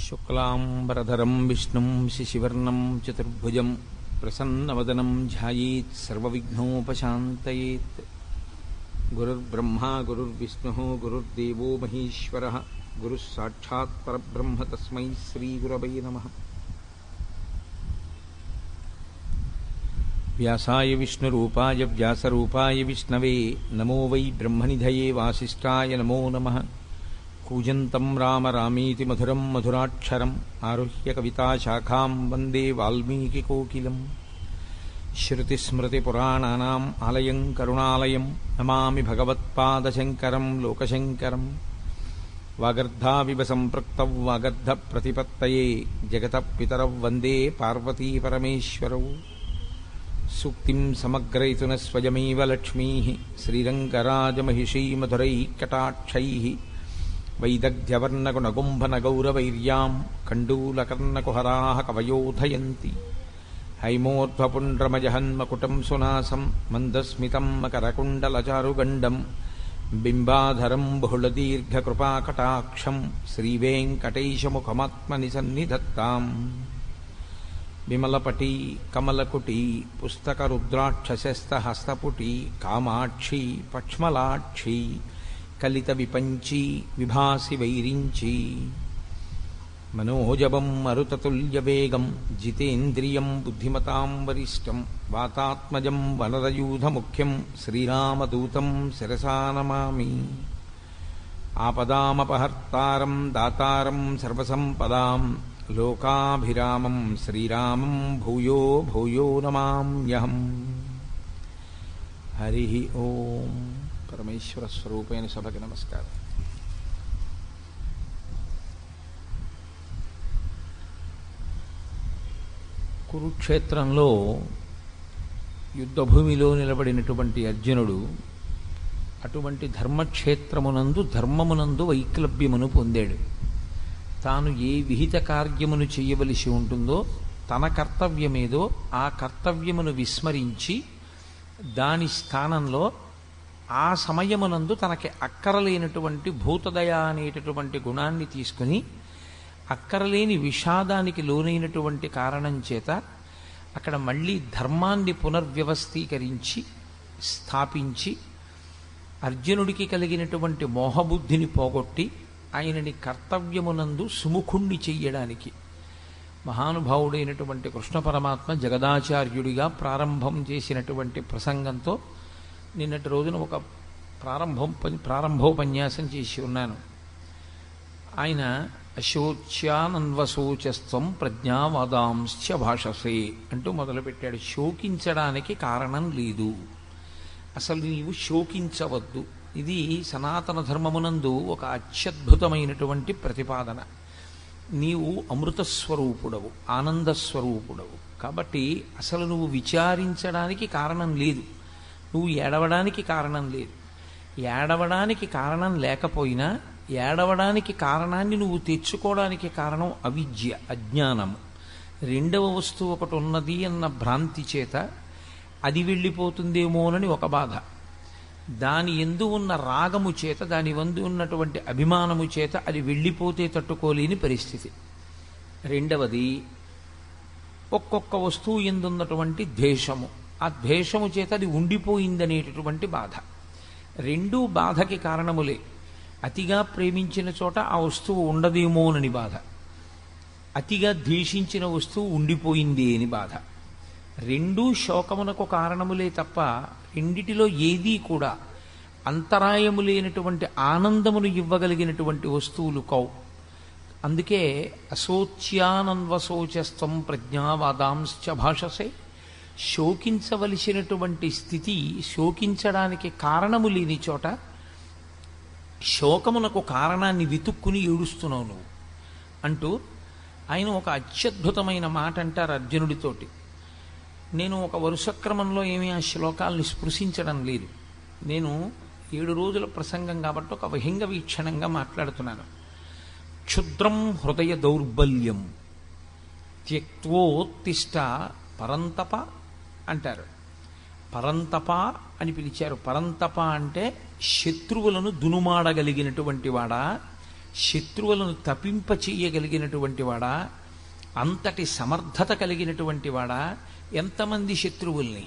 శుక్లాంబరధరం విష్ణుం శశివర్ణం చతుర్భుజం ప్రసన్నవదనం ధ్యాయేత్ సర్వవిఘ్నోపశాంతయేత్. గురుర్బ్రహ్మా గురుర్విష్ణుః గురుర్దేవో మహేశ్వరః గురుః సాక్షాత్ పరబ్రహ్మ తస్మై శ్రీగురవై నమః. వ్యాసాయ విష్ణురూపాయ వ్యాసరూపాయ విష్ణవే నమో వై బ్రహ్మనిధయే వాసిష్ఠాయ నమో నమః. కూజంతం రామ రామీతి మధురం మధురాక్షరం ఆరుహ్య కవితాశాఖాం వందే వాల్మీకికోకిలం. శ్రుతిస్మృతిపురాణానాం ఆలయం కరుణాలయం నమామి భగవత్పాదశంకరం లోకశంకరం. వాగర్ధావివ సంపృక్తౌ వాగర్ధప్రతిపత్తయే జగతః పితరౌ వందే పార్వతీపరమేశ్వరౌ. సూక్తిం సమగ్రయతున స్వయమేవ లక్ష్మీః శ్రీరంగరాజమహిషీమధురైః వైదగ్ధ్యవర్ణగుణగుంభనగౌరవైర్యాం కండూలకర్ణకుహరాः కవయోధయంతి. హైమోర్ధ్వపుండ్రమజహన్మకుటం సునాసం మందస్మితం మకరకుండలచారుగండం బింబాధరం బహుళదీర్ఘకృపాకటాక్షం శ్రీవేంకటేశముఖమాత్మని సన్నిధత్తాం. విమలపటీ కమలకుటీ పుస్తకరుద్రాక్షశస్తహస్తపుటీ కామాక్షి పక్ష్మలాక్షి కలిత విపంచీ విభాసి వైరించి. మనోజవం మరుతతుల్యవేగం జితేంద్రియం బుద్ధిమతాం వరిష్టం వాతాత్మజం వనరయూధముఖ్యం శ్రీరామదూతం శిరసా నమామి. ఆపదామపహర్తారం దాతారం సర్వసంపదాం లోకాభిరామం శ్రీరామం భూయో భూయో నమామ్యహం. హరి ఓం. పరమేశ్వర స్వరూపైన సభకి నమస్కారం. కురుక్షేత్రంలో యుద్ధభూమిలో నిలబడినటువంటి అర్జునుడు అటువంటి ధర్మక్షేత్రమునందు ధర్మమునందు వైక్లభ్యమును పొందాడు. తాను ఏ విహిత కార్యమును చేయవలసి ఉంటుందో తన కర్తవ్యమేదో ఆ కర్తవ్యమును విస్మరించి దాని స్థానంలో ఆ సమయమునందు తనకి అక్కరలేనటువంటి భూతదయ అనేటటువంటి గుణాన్ని తీసుకుని అక్కరలేని విషాదానికి లోనైనటువంటి కారణం చేత అక్కడ మళ్ళీ ధర్మాన్ని పునర్వ్యవస్థీకరించి స్థాపించి అర్జునుడికి కలిగినటువంటి మోహబుద్ధిని పోగొట్టి ఆయనని కర్తవ్యమునందు సుముఖుణ్ణి చెయ్యడానికి మహానుభావుడైనటువంటి కృష్ణ పరమాత్మ జగదాచార్యుడిగా ప్రారంభం చేసినటువంటి ప్రసంగంతో నిన్నటి రోజున ఒక ప్రారంభోపన్యాసం చేసి ఉన్నాను. ఆయన అశోచ్యానన్వశోచస్త్వం ప్రజ్ఞావాదాంశ్చ భాషసే అంటూ మొదలుపెట్టాడు. శోకించడానికి కారణం లేదు, అసలు నీవు శోకించవద్దు. ఇది సనాతన ధర్మమునందు ఒక అత్యద్భుతమైనటువంటి ప్రతిపాదన. నీవు అమృతస్వరూపుడవు, ఆనందస్వరూపుడవు, కాబట్టి అసలు నువ్వు విచారించడానికి కారణం లేదు, నువ్వు ఏడవడానికి కారణం లేదు. ఏడవడానికి కారణం లేకపోయినా ఏడవడానికి కారణాన్ని నువ్వు తెచ్చుకోవడానికి కారణం అవిద్య, అజ్ఞానము. రెండవ వస్తువు ఒకటి ఉన్నది అన్న భ్రాంతి చేత అది వెళ్ళిపోతుందేమోనని ఒక బాధ, దాని యందు ఉన్న రాగము చేత దాని వందు ఉన్నటువంటి అభిమానము చేత అది వెళ్ళిపోతే తట్టుకోలేని పరిస్థితి. రెండవది ఒక్కొక్క వస్తువు ఎందున్నటువంటి ద్వేషము, ఆ ద్వేషము చేత అది ఉండిపోయిందనేటటువంటి బాధ. రెండూ బాధకి కారణములే. అతిగా ప్రేమించిన చోట ఆ వస్తువు ఉండదేమోనని బాధ, అతిగా ద్వేషించిన వస్తువు ఉండిపోయింది అని బాధ. రెండూ శోకమునకు కారణములే తప్ప రెండిటిలో ఏదీ కూడా అంతరాయము లేనటువంటి ఆనందమును ఇవ్వగలిగినటువంటి వస్తువులు కావు. అందుకే అశోచ్యానన్వశోచస్త్వం ప్రజ్ఞావాదాంశ్చ భాషసే. శోకించవలసినటువంటి స్థితి, శోకించడానికి కారణము లేని చోట శోకమునకు కారణాన్ని వెతుక్కుని ఏడుస్తున్నావు నువ్వు అంటూ ఆయన ఒక అత్యద్భుతమైన మాట అంటారు అర్జునుడితోటి. నేను ఒక వరుసక్రమంలో ఏమీ ఆ శ్లోకాలని స్పృశించడం లేదు, నేను 7 రోజుల ప్రసంగం కాబట్టి ఒక విహంగ వీక్షణంగా మాట్లాడుతున్నాను. క్షుద్రం హృదయ దౌర్బల్యం త్యక్తోత్తిష్ట పరంతప అంటారు. పరంతప అని పిలిచారు. పరంతప అంటే శత్రువులను దునుమాడగలిగినటువంటి వాడా, శత్రువులను తపింప చెయ్యగలిగినటువంటి వాడా, అంతటి సమర్థత కలిగినటువంటి వాడా, ఎంతమంది శత్రువుల్ని.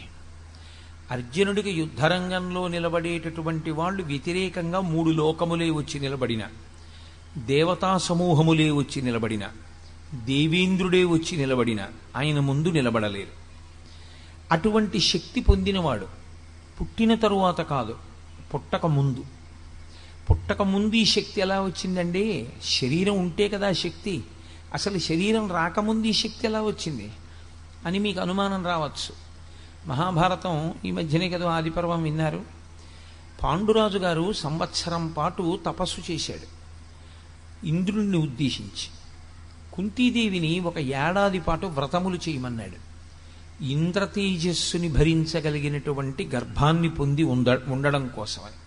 అర్జునుడికి యుద్ధరంగంలో నిలబడేటటువంటి వాళ్ళు వ్యతిరేకంగా 3 లోకములే వచ్చి నిలబడిన, దేవతా సమూహములే వచ్చి నిలబడిన, దేవేంద్రుడే వచ్చి నిలబడిన ఆయన ముందు నిలబడలేరు. అటువంటి శక్తి పొందినవాడు పుట్టిన తరువాత కాదు, పుట్టక ముందు. పుట్టక ముందు ఈ శక్తి ఎలా వచ్చిందండి? శరీరం ఉంటే కదా శక్తి. అసలు శరీరం రాకముందు ఈ శక్తి ఎలా వచ్చింది అని మీకు అనుమానం రావచ్చు. మహాభారతం ఈ మధ్యనే కదా ఆదిపర్వం విన్నారు. పాండురాజు గారు సంవత్సరం పాటు తపస్సు చేశాడు ఇంద్రుణ్ణి ఉద్దేశించి. కుంతీదేవిని 1 ఏడాది పాటు వ్రతములు చేయమన్నాడు. ఇంద్రతేజస్సుని భరించగలిగినటువంటి గర్భాన్ని పొంది ఉండడం కోసమని.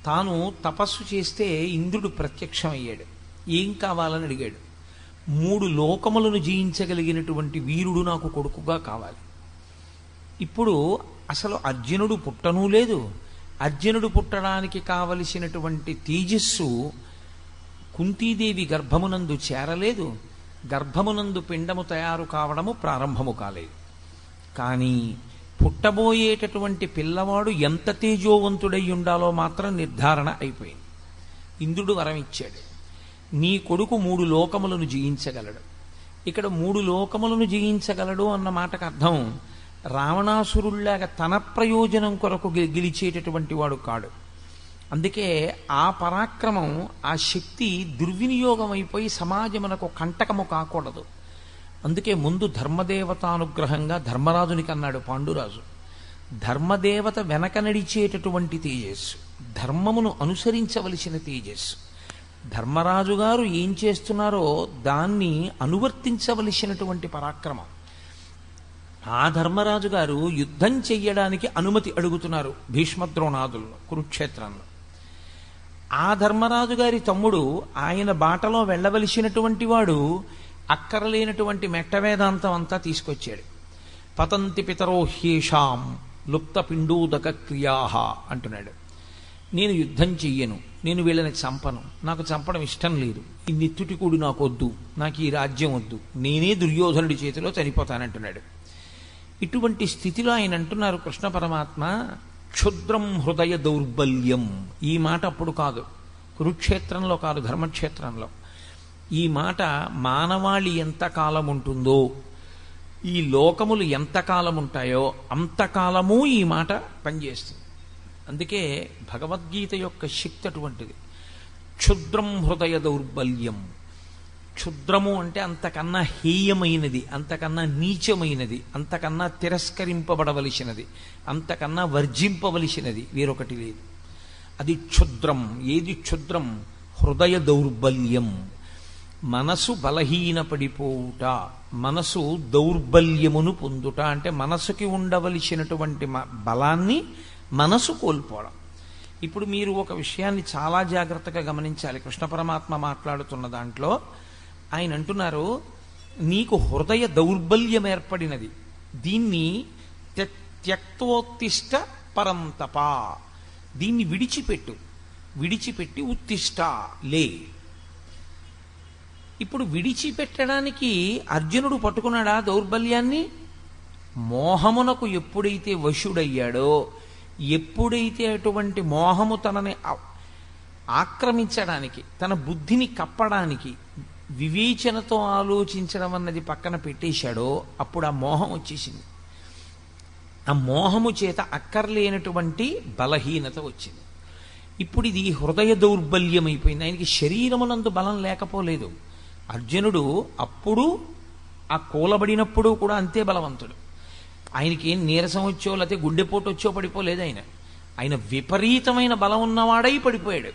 తాను తపస్సు చేస్తే ఇంద్రుడు ప్రత్యక్షమయ్యాడు. ఏం కావాలని అడిగాడు. 3 లోకములను జయించగలిగినటువంటి వీరుడు నాకు కొడుకుగా కావాలి. ఇప్పుడు అసలు అర్జునుడు పుట్టనూ లేదు. అర్జునుడు పుట్టడానికి కావలసినటువంటి తేజస్సు కుంతీదేవి గర్భమునందు చేరలేదు. గర్భమునందు పిండము తయారు కావడము ప్రారంభము కాలేదు. కానీ పుట్టబోయేటటువంటి పిల్లవాడు ఎంత తేజోవంతుడై ఉండాలో మాత్రం నిర్ధారణ అయిపోయింది. ఇంద్రుడు వరం ఇచ్చాడు, నీ కొడుకు 3 లోకములను జయించగలడు. ఇక్కడ 3 లోకములను జయించగలడు అన్న మాటకు అర్థం రావణాసురుల్లాగా తన ప్రయోజనం కొరకు గెలిచేటటువంటి వాడు కాడు. అందుకే ఆ పరాక్రమం, ఆ శక్తి దుర్వినియోగం అయిపోయి సమాజమునకు కంటకము కాకూడదు. అందుకే ముందు ధర్మదేవతానుగ్రహంగా ధర్మరాజునికి అన్నాడు పాండురాజు. ధర్మదేవత వెనక నడిచేటటువంటి తేజస్సు, ధర్మమును అనుసరించవలసిన తేజస్సు. ధర్మరాజు గారు ఏం చేస్తున్నారో దాన్ని అనువర్తించవలసినటువంటి పరాక్రమం. ఆ ధర్మరాజు గారు యుద్ధం చెయ్యడానికి అనుమతి అడుగుతున్నారు భీష్మద్రోణాదుల్లో కురుక్షేత్రంలో. ఆ ధర్మరాజు గారి తమ్ముడు ఆయన బాటలో వెళ్ళవలసినటువంటి వాడు అక్కరలేనటువంటి మెట్ట వేదాంతం అంతా తీసుకొచ్చాడు. పతంతి పితరో హ్యేషాం లుప్త పిండూదక క్రియాహ అంటున్నాడు. నేను యుద్ధం చెయ్యను, నేను వీళ్ళని చంపను, నాకు చంపడం ఇష్టం లేదు, ఈ నిత్తుటికూడు నాకు వద్దు, నాకు ఈ రాజ్యం వద్దు, నేనే దుర్యోధనుడి చేతిలో చనిపోతానంటున్నాడు. ఇటువంటి స్థితిలో ఆయన అంటున్నారు కృష్ణ పరమాత్మ, క్షుద్రం హృదయ దౌర్బల్యం. ఈ మాట అప్పుడు కాదు, కురుక్షేత్రంలో కాదు, ధర్మక్షేత్రంలో. ఈ మాట మానవాళి ఎంతకాలం ఉంటుందో, ఈ లోకములు ఎంతకాలం ఉంటాయో అంతకాలము ఈ మాట పనిచేస్తుంది. అందుకే భగవద్గీత యొక్క శక్తి అటువంటిది. క్షుద్రం హృదయ దౌర్బల్యం. క్షుద్రము అంటే అంతకన్నా హేయమైనది, అంతకన్నా నీచమైనది, అంతకన్నా తిరస్కరింపబడవలసినది, అంతకన్నా వర్జింపవలసినది వేరొకటి లేదు. అది క్షుద్రం. ఏది క్షుద్రం? హృదయ దౌర్బల్యం. మనసు బలహీనపడిపోవుట, మనసు దౌర్బల్యమును పొందుట. అంటే మనసుకి ఉండవలసినటువంటి బలాన్ని మనసు కోల్పోవడం. ఇప్పుడు మీరు ఒక విషయాన్ని చాలా జాగ్రత్తగా గమనించాలి. కృష్ణ పరమాత్మ మాట్లాడుతున్న దాంట్లో ఆయన అంటున్నారు, నీకు హృదయ దౌర్బల్యం ఏర్పడినది, దీన్ని త్యక్తోత్తిష్ట పరంతప, దీన్ని విడిచిపెట్టి ఉత్తిష్ట లే. ఇప్పుడు విడిచిపెట్టడానికి అర్జునుడు పట్టుకున్నాడా దౌర్బల్యాన్ని? మోహమునకు ఎప్పుడైతే వశుడయ్యాడో, ఎప్పుడైతే అటువంటి మోహము తనని ఆక్రమించడానికి, తన బుద్ధిని కప్పడానికి, వివేచనతో ఆలోచించడం అన్నది పక్కన పెట్టేశాడో అప్పుడు ఆ మోహం వచ్చేసింది. ఆ మోహము చేత అక్కర్లేనటువంటి బలహీనత వచ్చింది. ఇప్పుడు ఇది హృదయ దౌర్బల్యం అయిపోయింది. ఆయనకి శరీరమునందు బలం లేకపోలేదు. అర్జునుడు అప్పుడు ఆ కూలబడినప్పుడు కూడా అంతే బలవంతుడు. ఆయనకి ఏం నీరసం వచ్చో లేకపోతే గుండెపోటు వచ్చో పడిపోలేదు. ఆయన విపరీతమైన బలం ఉన్నవాడై పడిపోయాడు.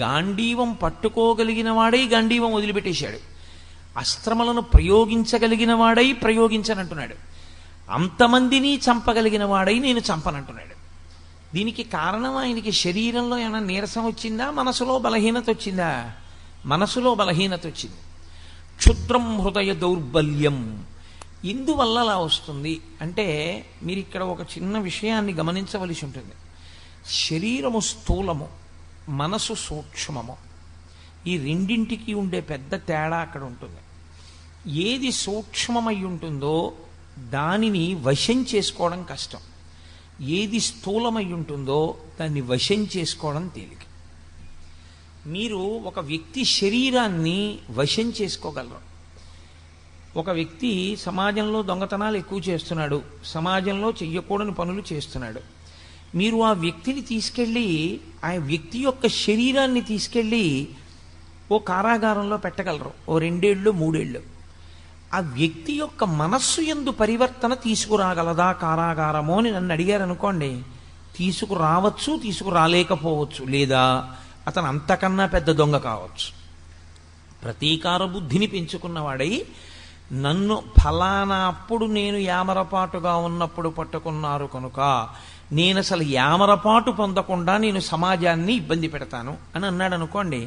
గాంధీవం పట్టుకోగలిగిన వాడై గాంధీవం వదిలిపెట్టేశాడు. అస్త్రములను ప్రయోగించగలిగిన వాడై ప్రయోగించనంటున్నాడు. అంతమందిని చంపగలిగిన వాడై నేను చంపనంటున్నాడు. దీనికి కారణం ఆయనకి శరీరంలో ఏమైనా నీరసం వచ్చిందా, మనసులో బలహీనత వచ్చిందా? మనసులో బలహీనత వచ్చింది. క్షుద్రం హృదయ దౌర్బల్యం. ఇందువల్ల అలా వస్తుంది అంటే మీరు ఇక్కడ ఒక చిన్న విషయాన్ని గమనించవలసి ఉంటుంది. శరీరము స్థూలము, మనసు సూక్ష్మము. ఈ రెండింటికి ఉండే పెద్ద తేడా అక్కడ ఉంటుంది. ఏది సూక్ష్మమై ఉంటుందో దానిని వశం చేసుకోవడం కష్టం, ఏది స్థూలమై ఉంటుందో దాన్ని వశం చేసుకోవడం తేలిక. మీరు ఒక వ్యక్తి శరీరాన్ని వశం చేసుకోగలరు. ఒక వ్యక్తి సమాజంలో దొంగతనాలు ఎక్కువ చేస్తున్నాడు, సమాజంలో చెయ్యకూడని పనులు చేస్తున్నాడు. మీరు ఆ వ్యక్తిని తీసుకెళ్ళి, ఆ వ్యక్తి యొక్క శరీరాన్ని తీసుకెళ్ళి ఓ కారాగారంలో పెట్టగలరు, ఓ 2 ఏళ్ళు 3 ఏళ్ళు. ఆ వ్యక్తి యొక్క మనస్సు యందు పరివర్తన తీసుకురాగలదా కారాగారమో అని నన్ను అడిగారు అనుకోండి, తీసుకురావచ్చు, తీసుకురాలేకపోవచ్చు, లేదా అతను అంతకన్నా పెద్ద దొంగ కావచ్చు. ప్రతీకార బుద్ధిని పెంచుకున్నవాడై నన్ను ఫలానా అప్పుడు నేను యామరపాటుగా ఉన్నప్పుడు పట్టుకున్నారు కనుక నేను అసలు యామరపాటు పొందకుండా నేను సమాజాన్ని ఇబ్బంది పెడతాను అని అన్నాడు అనుకోండి,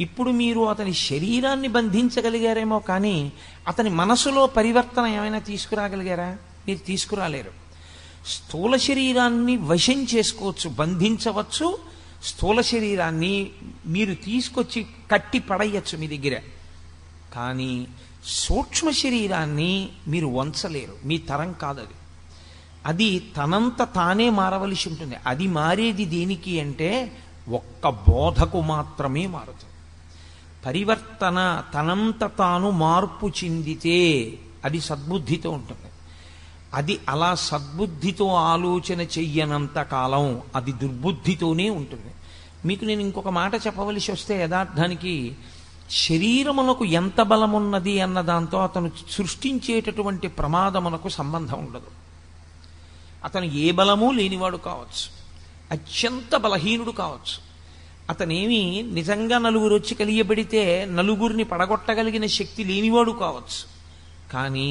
ఇప్పుడు మీరు అతని శరీరాన్ని బంధించగలిగారేమో కానీ అతని మనసులో పరివర్తన ఏమైనా తీసుకురాగలిగారా? మీరు తీసుకురాలేరు. స్థూల శరీరాన్ని వశం చేసుకోవచ్చు, బంధించవచ్చు. స్థూల శరీరాన్ని మీరు తీసుకొచ్చి కట్టి పడేయచ్చు మీ దగ్గర. కానీ సూక్ష్మ శరీరాన్ని మీరు వంచలేరు, మీ తరం కాదది. అది తనంత తానే మారవలసి ఉంటుంది. అది మారేది దేనికి అంటే ఒక్క బోధకు మాత్రమే మారుతుంది. పరివర్తన తనంత తాను మార్పు చెందితే అది సద్బుద్ధితో ఉంటుంది. అది అలా సద్బుద్ధితో ఆలోచన చెయ్యనంత కాలం అది దుర్బుద్ధితోనే ఉంటుంది. మీకు నేను ఇంకొక మాట చెప్పవలసి వస్తే, యథార్థానికి శరీరమునకు ఎంత బలమున్నది అన్న దాంతో అతను సృష్టించేటటువంటి ప్రమాదమునకు సంబంధం ఉండదు. అతను ఏ బలము లేనివాడు కావచ్చు, అత్యంత బలహీనుడు కావచ్చు. అతనేమి నిజంగా నలుగురు వచ్చి కలియబడితే నలుగురిని పడగొట్టగలిగిన శక్తి లేనివాడు కావచ్చు. కానీ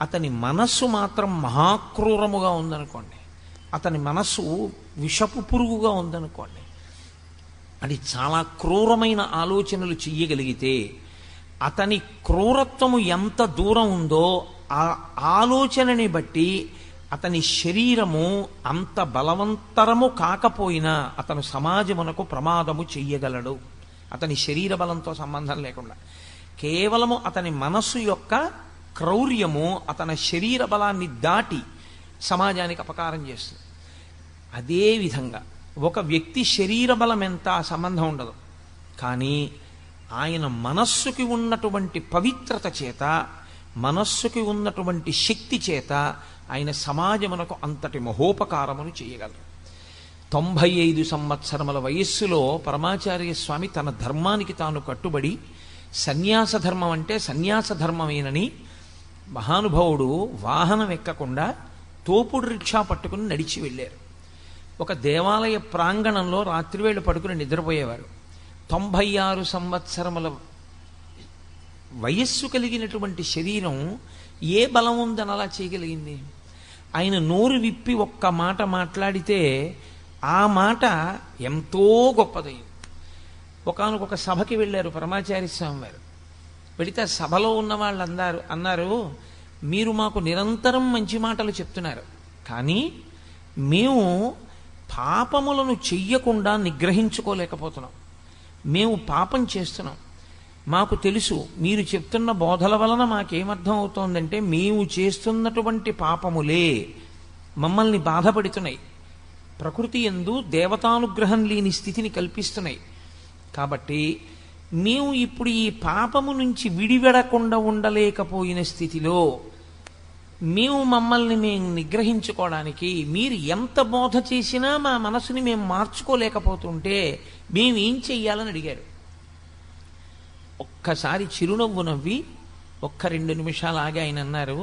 అతని మనస్సు మాత్రం మహాక్రూరముగా ఉందనుకోండి, అతని మనస్సు విషపు పురుగుగా ఉందనుకోండి, అది చాలా క్రూరమైన ఆలోచనలు చెయ్యగలిగితే అతని క్రూరత్వము ఎంత దూరం ఉందో ఆ ఆలోచనని బట్టి అతని శరీరము అంత బలవంతరము కాకపోయినా అతను సమాజమునకు ప్రమాదము చెయ్యగలడు. అతని శరీర బలంతో సంబంధం లేకుండా కేవలము అతని మనస్సు యొక్క క్రౌర్యము అతని శరీర బలాన్ని దాటి సమాజానికి అపకారం చేస్తుంది. అదేవిధంగా ఒక వ్యక్తి శరీర బలం ఎంత సంబంధం ఉండదు, కానీ ఆయన మనస్సుకి ఉన్నటువంటి పవిత్రత చేత, మనస్సుకి ఉన్నటువంటి శక్తి చేత ఆయన సమాజమునకు అంతటి మహోపకారమును చేయగలరు. 95 సంవత్సరముల వయస్సులో పరమాచార్య స్వామి తన ధర్మానికి తాను కట్టుబడి సన్యాస ధర్మం అంటే సన్యాస ధర్మమేనని మహానుభావుడు వాహనం ఎక్కకుండా తోపుడు రిక్షా పట్టుకుని నడిచి వెళ్ళారు. ఒక దేవాలయ ప్రాంగణంలో రాత్రివేళ పడుకుని నిద్రపోయేవారు. 96 సంవత్సరముల వయస్సు కలిగినటువంటి శరీరం ఏ బలం ఉందని అలా చేయగలిగింది? ఆయన నోరు విప్పి ఒక్క మాట మాట్లాడితే ఆ మాట ఎంతో గొప్పదైంది. ఒకానొక సభకి వెళ్ళారు పరమాచార్య స్వామి వారు. వెళితే సభలో ఉన్న వాళ్ళు అన్నారు, మీరు మాకు నిరంతరం మంచి మాటలు చెప్తున్నారు, కానీ మేము పాపములను చెయ్యకుండా నిగ్రహించుకోలేకపోతున్నాం. మేము పాపం చేస్తున్నాం. మాకు తెలుసు మీరు చెప్తున్న బోధల వలన మాకేమర్థం అవుతోందంటే మేము చేస్తున్నటువంటి పాపములే మమ్మల్ని బాధపడుతున్నాయి, ప్రకృతి యందు దేవతానుగ్రహం లేని స్థితిని కల్పిస్తున్నాయి. కాబట్టి మేము ఇప్పుడు ఈ పాపము నుంచి విడివెడకుండా ఉండలేకపోయిన స్థితిలో మమ్మల్ని మేము నిగ్రహించుకోవడానికి మీరు ఎంత బోధ చేసినా మా మనసుని మేము మార్చుకోలేకపోతుంటే మేమేం చెయ్యాలని అడిగారు. ఒక్కసారి చిరునవ్వు నవ్వి ఒక్క 2 నిమిషాలు ఆగి ఆయన అన్నారు,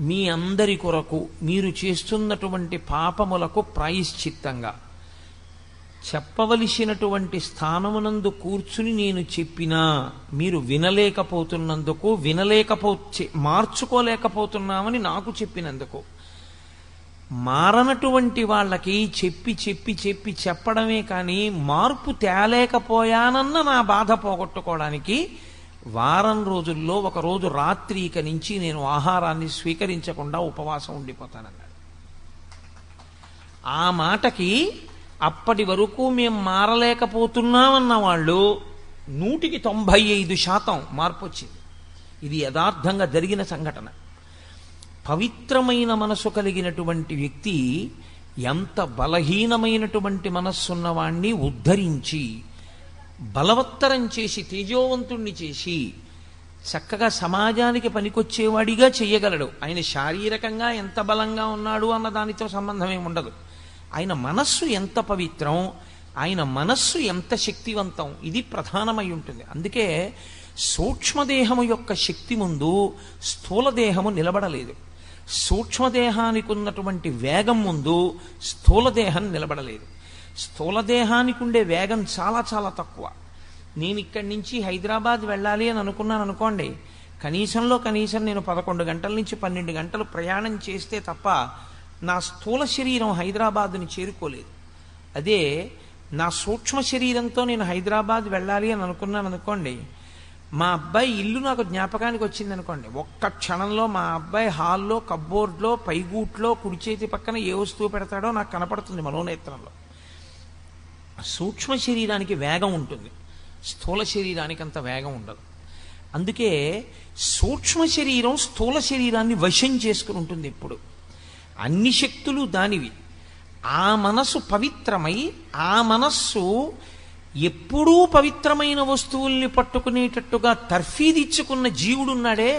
మీ అందరి కొరకు మీరు చేస్తున్నటువంటి పాపములకు ప్రాయశ్చిత్తంగా చెప్పవలసినటువంటి స్థానమునందు కూర్చుని నేను చెప్పినా మీరు వినలేకపోతున్నందుకు, మార్చుకోలేకపోతున్నామని నాకు చెప్పినందుకు, మారనటువంటి వాళ్ళకి చెప్పడమే కానీ మార్పు తేలేకపోయానన్న నా బాధ పోగొట్టుకోవడానికి వారం రోజుల్లో ఒక రోజు రాత్రిక నుంచి నేను ఆహారాన్ని స్వీకరించకుండా ఉపవాసం ఉండిపోతానన్నాడు. ఆ మాటకి అప్పటి వరకు మేము మారలేకపోతున్నామన్న వాళ్ళు 195% మార్పు వచ్చింది. ఇది యథార్థంగా జరిగిన సంఘటన. పవిత్రమైన మనసు కలిగినటువంటి వ్యక్తి ఎంత బలహీనమైనటువంటి మనస్సున్నవాణ్ణి ఉద్ధరించి బలవత్తరం చేసి తేజోవంతుణ్ణి చేసి చక్కగా సమాజానికి పనికొచ్చేవాడిగా చెయ్యగలడు. ఆయన శారీరకంగా ఎంత బలంగా ఉన్నాడు అన్న దానితో సంబంధం ఏమి ఉండదు. ఆయన మనస్సు ఎంత పవిత్రం, ఆయన మనస్సు ఎంత శక్తివంతం, ఇది ప్రధానమై ఉంటుంది. అందుకే సూక్ష్మదేహము యొక్క శక్తి ముందు స్థూలదేహము నిలబడలేదు. సూక్ష్మదేహానికి ఉన్నటువంటి వేగం ముందు స్థూలదేహం నిలబడలేదు. స్థూలదేహానికి ఉండే వేగం చాలా చాలా తక్కువ. నేను ఇక్కడి నుంచి హైదరాబాద్ వెళ్ళాలి అని అనుకున్నాను అనుకోండి, కనీసంలో కనీసం నేను 11 గంటల నుంచి 12 గంటలు ప్రయాణం చేస్తే తప్ప నా స్థూల శరీరం హైదరాబాదుని చేరుకోలేదు. అదే నా సూక్ష్మ శరీరంతో నేను హైదరాబాద్ వెళ్ళాలి అని అనుకున్నాను అనుకోండి, మా అబ్బాయి ఇల్లు నాకు జ్ఞాపకానికి వచ్చింది అనుకోండి, ఒక్క క్షణంలో మా అబ్బాయి హాల్లో కబ్బోర్డ్లో పైగూట్లో కుడి చేతి పక్కన ఏ వస్తువు పెడతాడో నాకు కనపడుతుంది మనోనేత్రంలో. సూక్ష్మ శరీరానికి వేగం ఉంటుంది, స్థూల శరీరానికి అంత వేగం ఉండదు. అందుకే సూక్ష్మ శరీరం స్థూల శరీరాన్ని వశం చేసుకుని ఉంటుంది ఎప్పుడు. అన్ని శక్తులు దానివి. ఆ మనస్సు పవిత్రమై, ఆ మనస్సు ఎప్పుడూ పవిత్రమైన వస్తువుల్ని పట్టుకునేటట్టుగా తర్ఫీదిచ్చుకున్న జీవుడున్నాడే,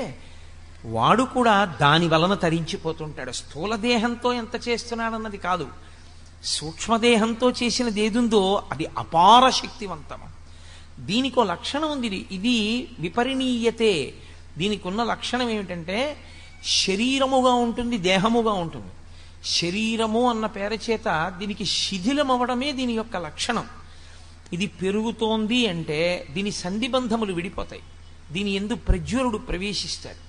వాడు కూడా దాని వలన తరించిపోతుంటాడు. స్థూలదేహంతో ఎంత చేస్తున్నాడన్నది కాదు, సూక్ష్మదేహంతో చేసినది ఏదుందో అది అపార శక్తివంతము. దీనికో లక్షణం ఉంది, ఇది విపరిణీయతే. దీనికి ఉన్న లక్షణం ఏమిటంటే శరీరముగా ఉంటుంది, దేహముగా ఉంటుంది. శరీరము అన్న పేరు చేత దీనికి శిథిలం అవ్వడమే దీని యొక్క లక్షణం. ఇది పెరుగుతోంది అంటే దీని సంధిబంధములు విడిపోతాయి, దీని యందు ప్రజ్వరుడు ప్రవేశిస్తాడు.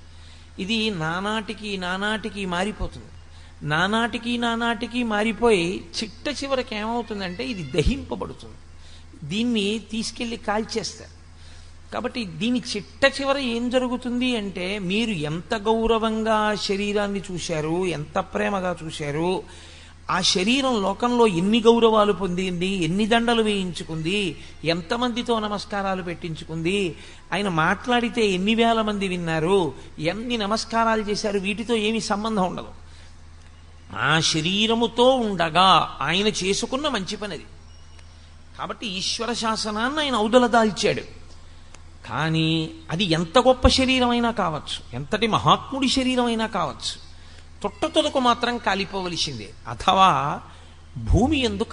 ఇది నానాటికి మారిపోతుంది. నానాటికి మారిపోయి చిట్ట చివరికి ఏమవుతుందంటే ఇది దహింపబడుతుంది. దీన్ని తీసుకెళ్ళి కాల్చేస్తారు. కాబట్టి దీని చిట్ట చివర ఏం జరుగుతుంది అంటే, మీరు ఎంత గౌరవంగా శరీరాన్ని చూశారు, ఎంత ప్రేమగా చూశారు, ఆ శరీరం లోకంలో ఎన్ని గౌరవాలు పొందింది, ఎన్ని దండలు వేయించుకుంది, ఎంతమందితో నమస్కారాలు పెట్టించుకుంది, ఆయన మాట్లాడితే ఎన్ని వేల మంది విన్నారు, ఎన్ని నమస్కారాలు చేశారు, వీటితో ఏమీ సంబంధం ఉండదు. ఆ శరీరముతో ఉండగా ఆయన చేసుకున్న మంచి పనిది. కాబట్టి ఈశ్వర శాసనాన్ని ఆయన ఔదల దాల్చాడు. కానీ అది ఎంత గొప్ప శరీరమైనా కావచ్చు, ఎంతటి మహాత్ముడి శరీరమైనా కావచ్చు, తొట్టతొదకు మాత్రం కాలిపోవలసిందే, అథవా భూమి యందు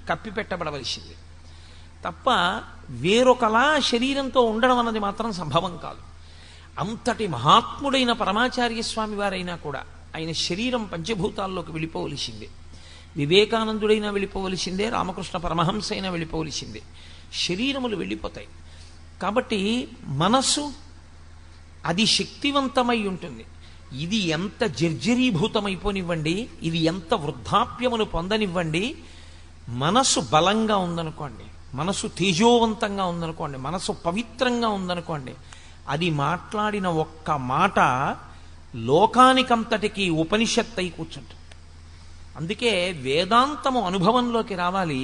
కప్పి పెట్టబడవలసిందే తప్ప వేరొకలా శరీరంతో ఉండడం అన్నది మాత్రం సంభవం కాదు. అంతటి మహాత్ముడైన పరమాచార్య స్వామి వారైనా కూడా ఆయన శరీరం పంచభూతాల్లోకి వెళ్ళిపోవలసిందే. వివేకానందుడైనా వెళ్ళిపోవలసిందే, రామకృష్ణ పరమహంస అయినా వెళ్ళిపోవలసిందే. శరీరములు వెళ్ళిపోతాయి. కాబట్టి మనస్సు అది శక్తివంతమై ఉంటుంది. ఇది ఎంత జర్జరీభూతమైపోనివ్వండి, ఇది ఎంత వృద్ధాప్యమును పొందనివ్వండి, మనస్సు బలంగా ఉందనుకోండి, మనస్సు తేజోవంతంగా ఉందనుకోండి, మనస్సు పవిత్రంగా ఉందనుకోండి, అది మాట్లాడిన ఒక్క మాట లోకానికంతటికీ ఉపనిషత్తు అయి కూర్చుంటుంది. అందుకే వేదాంతము అనుభవంలోకి రావాలి,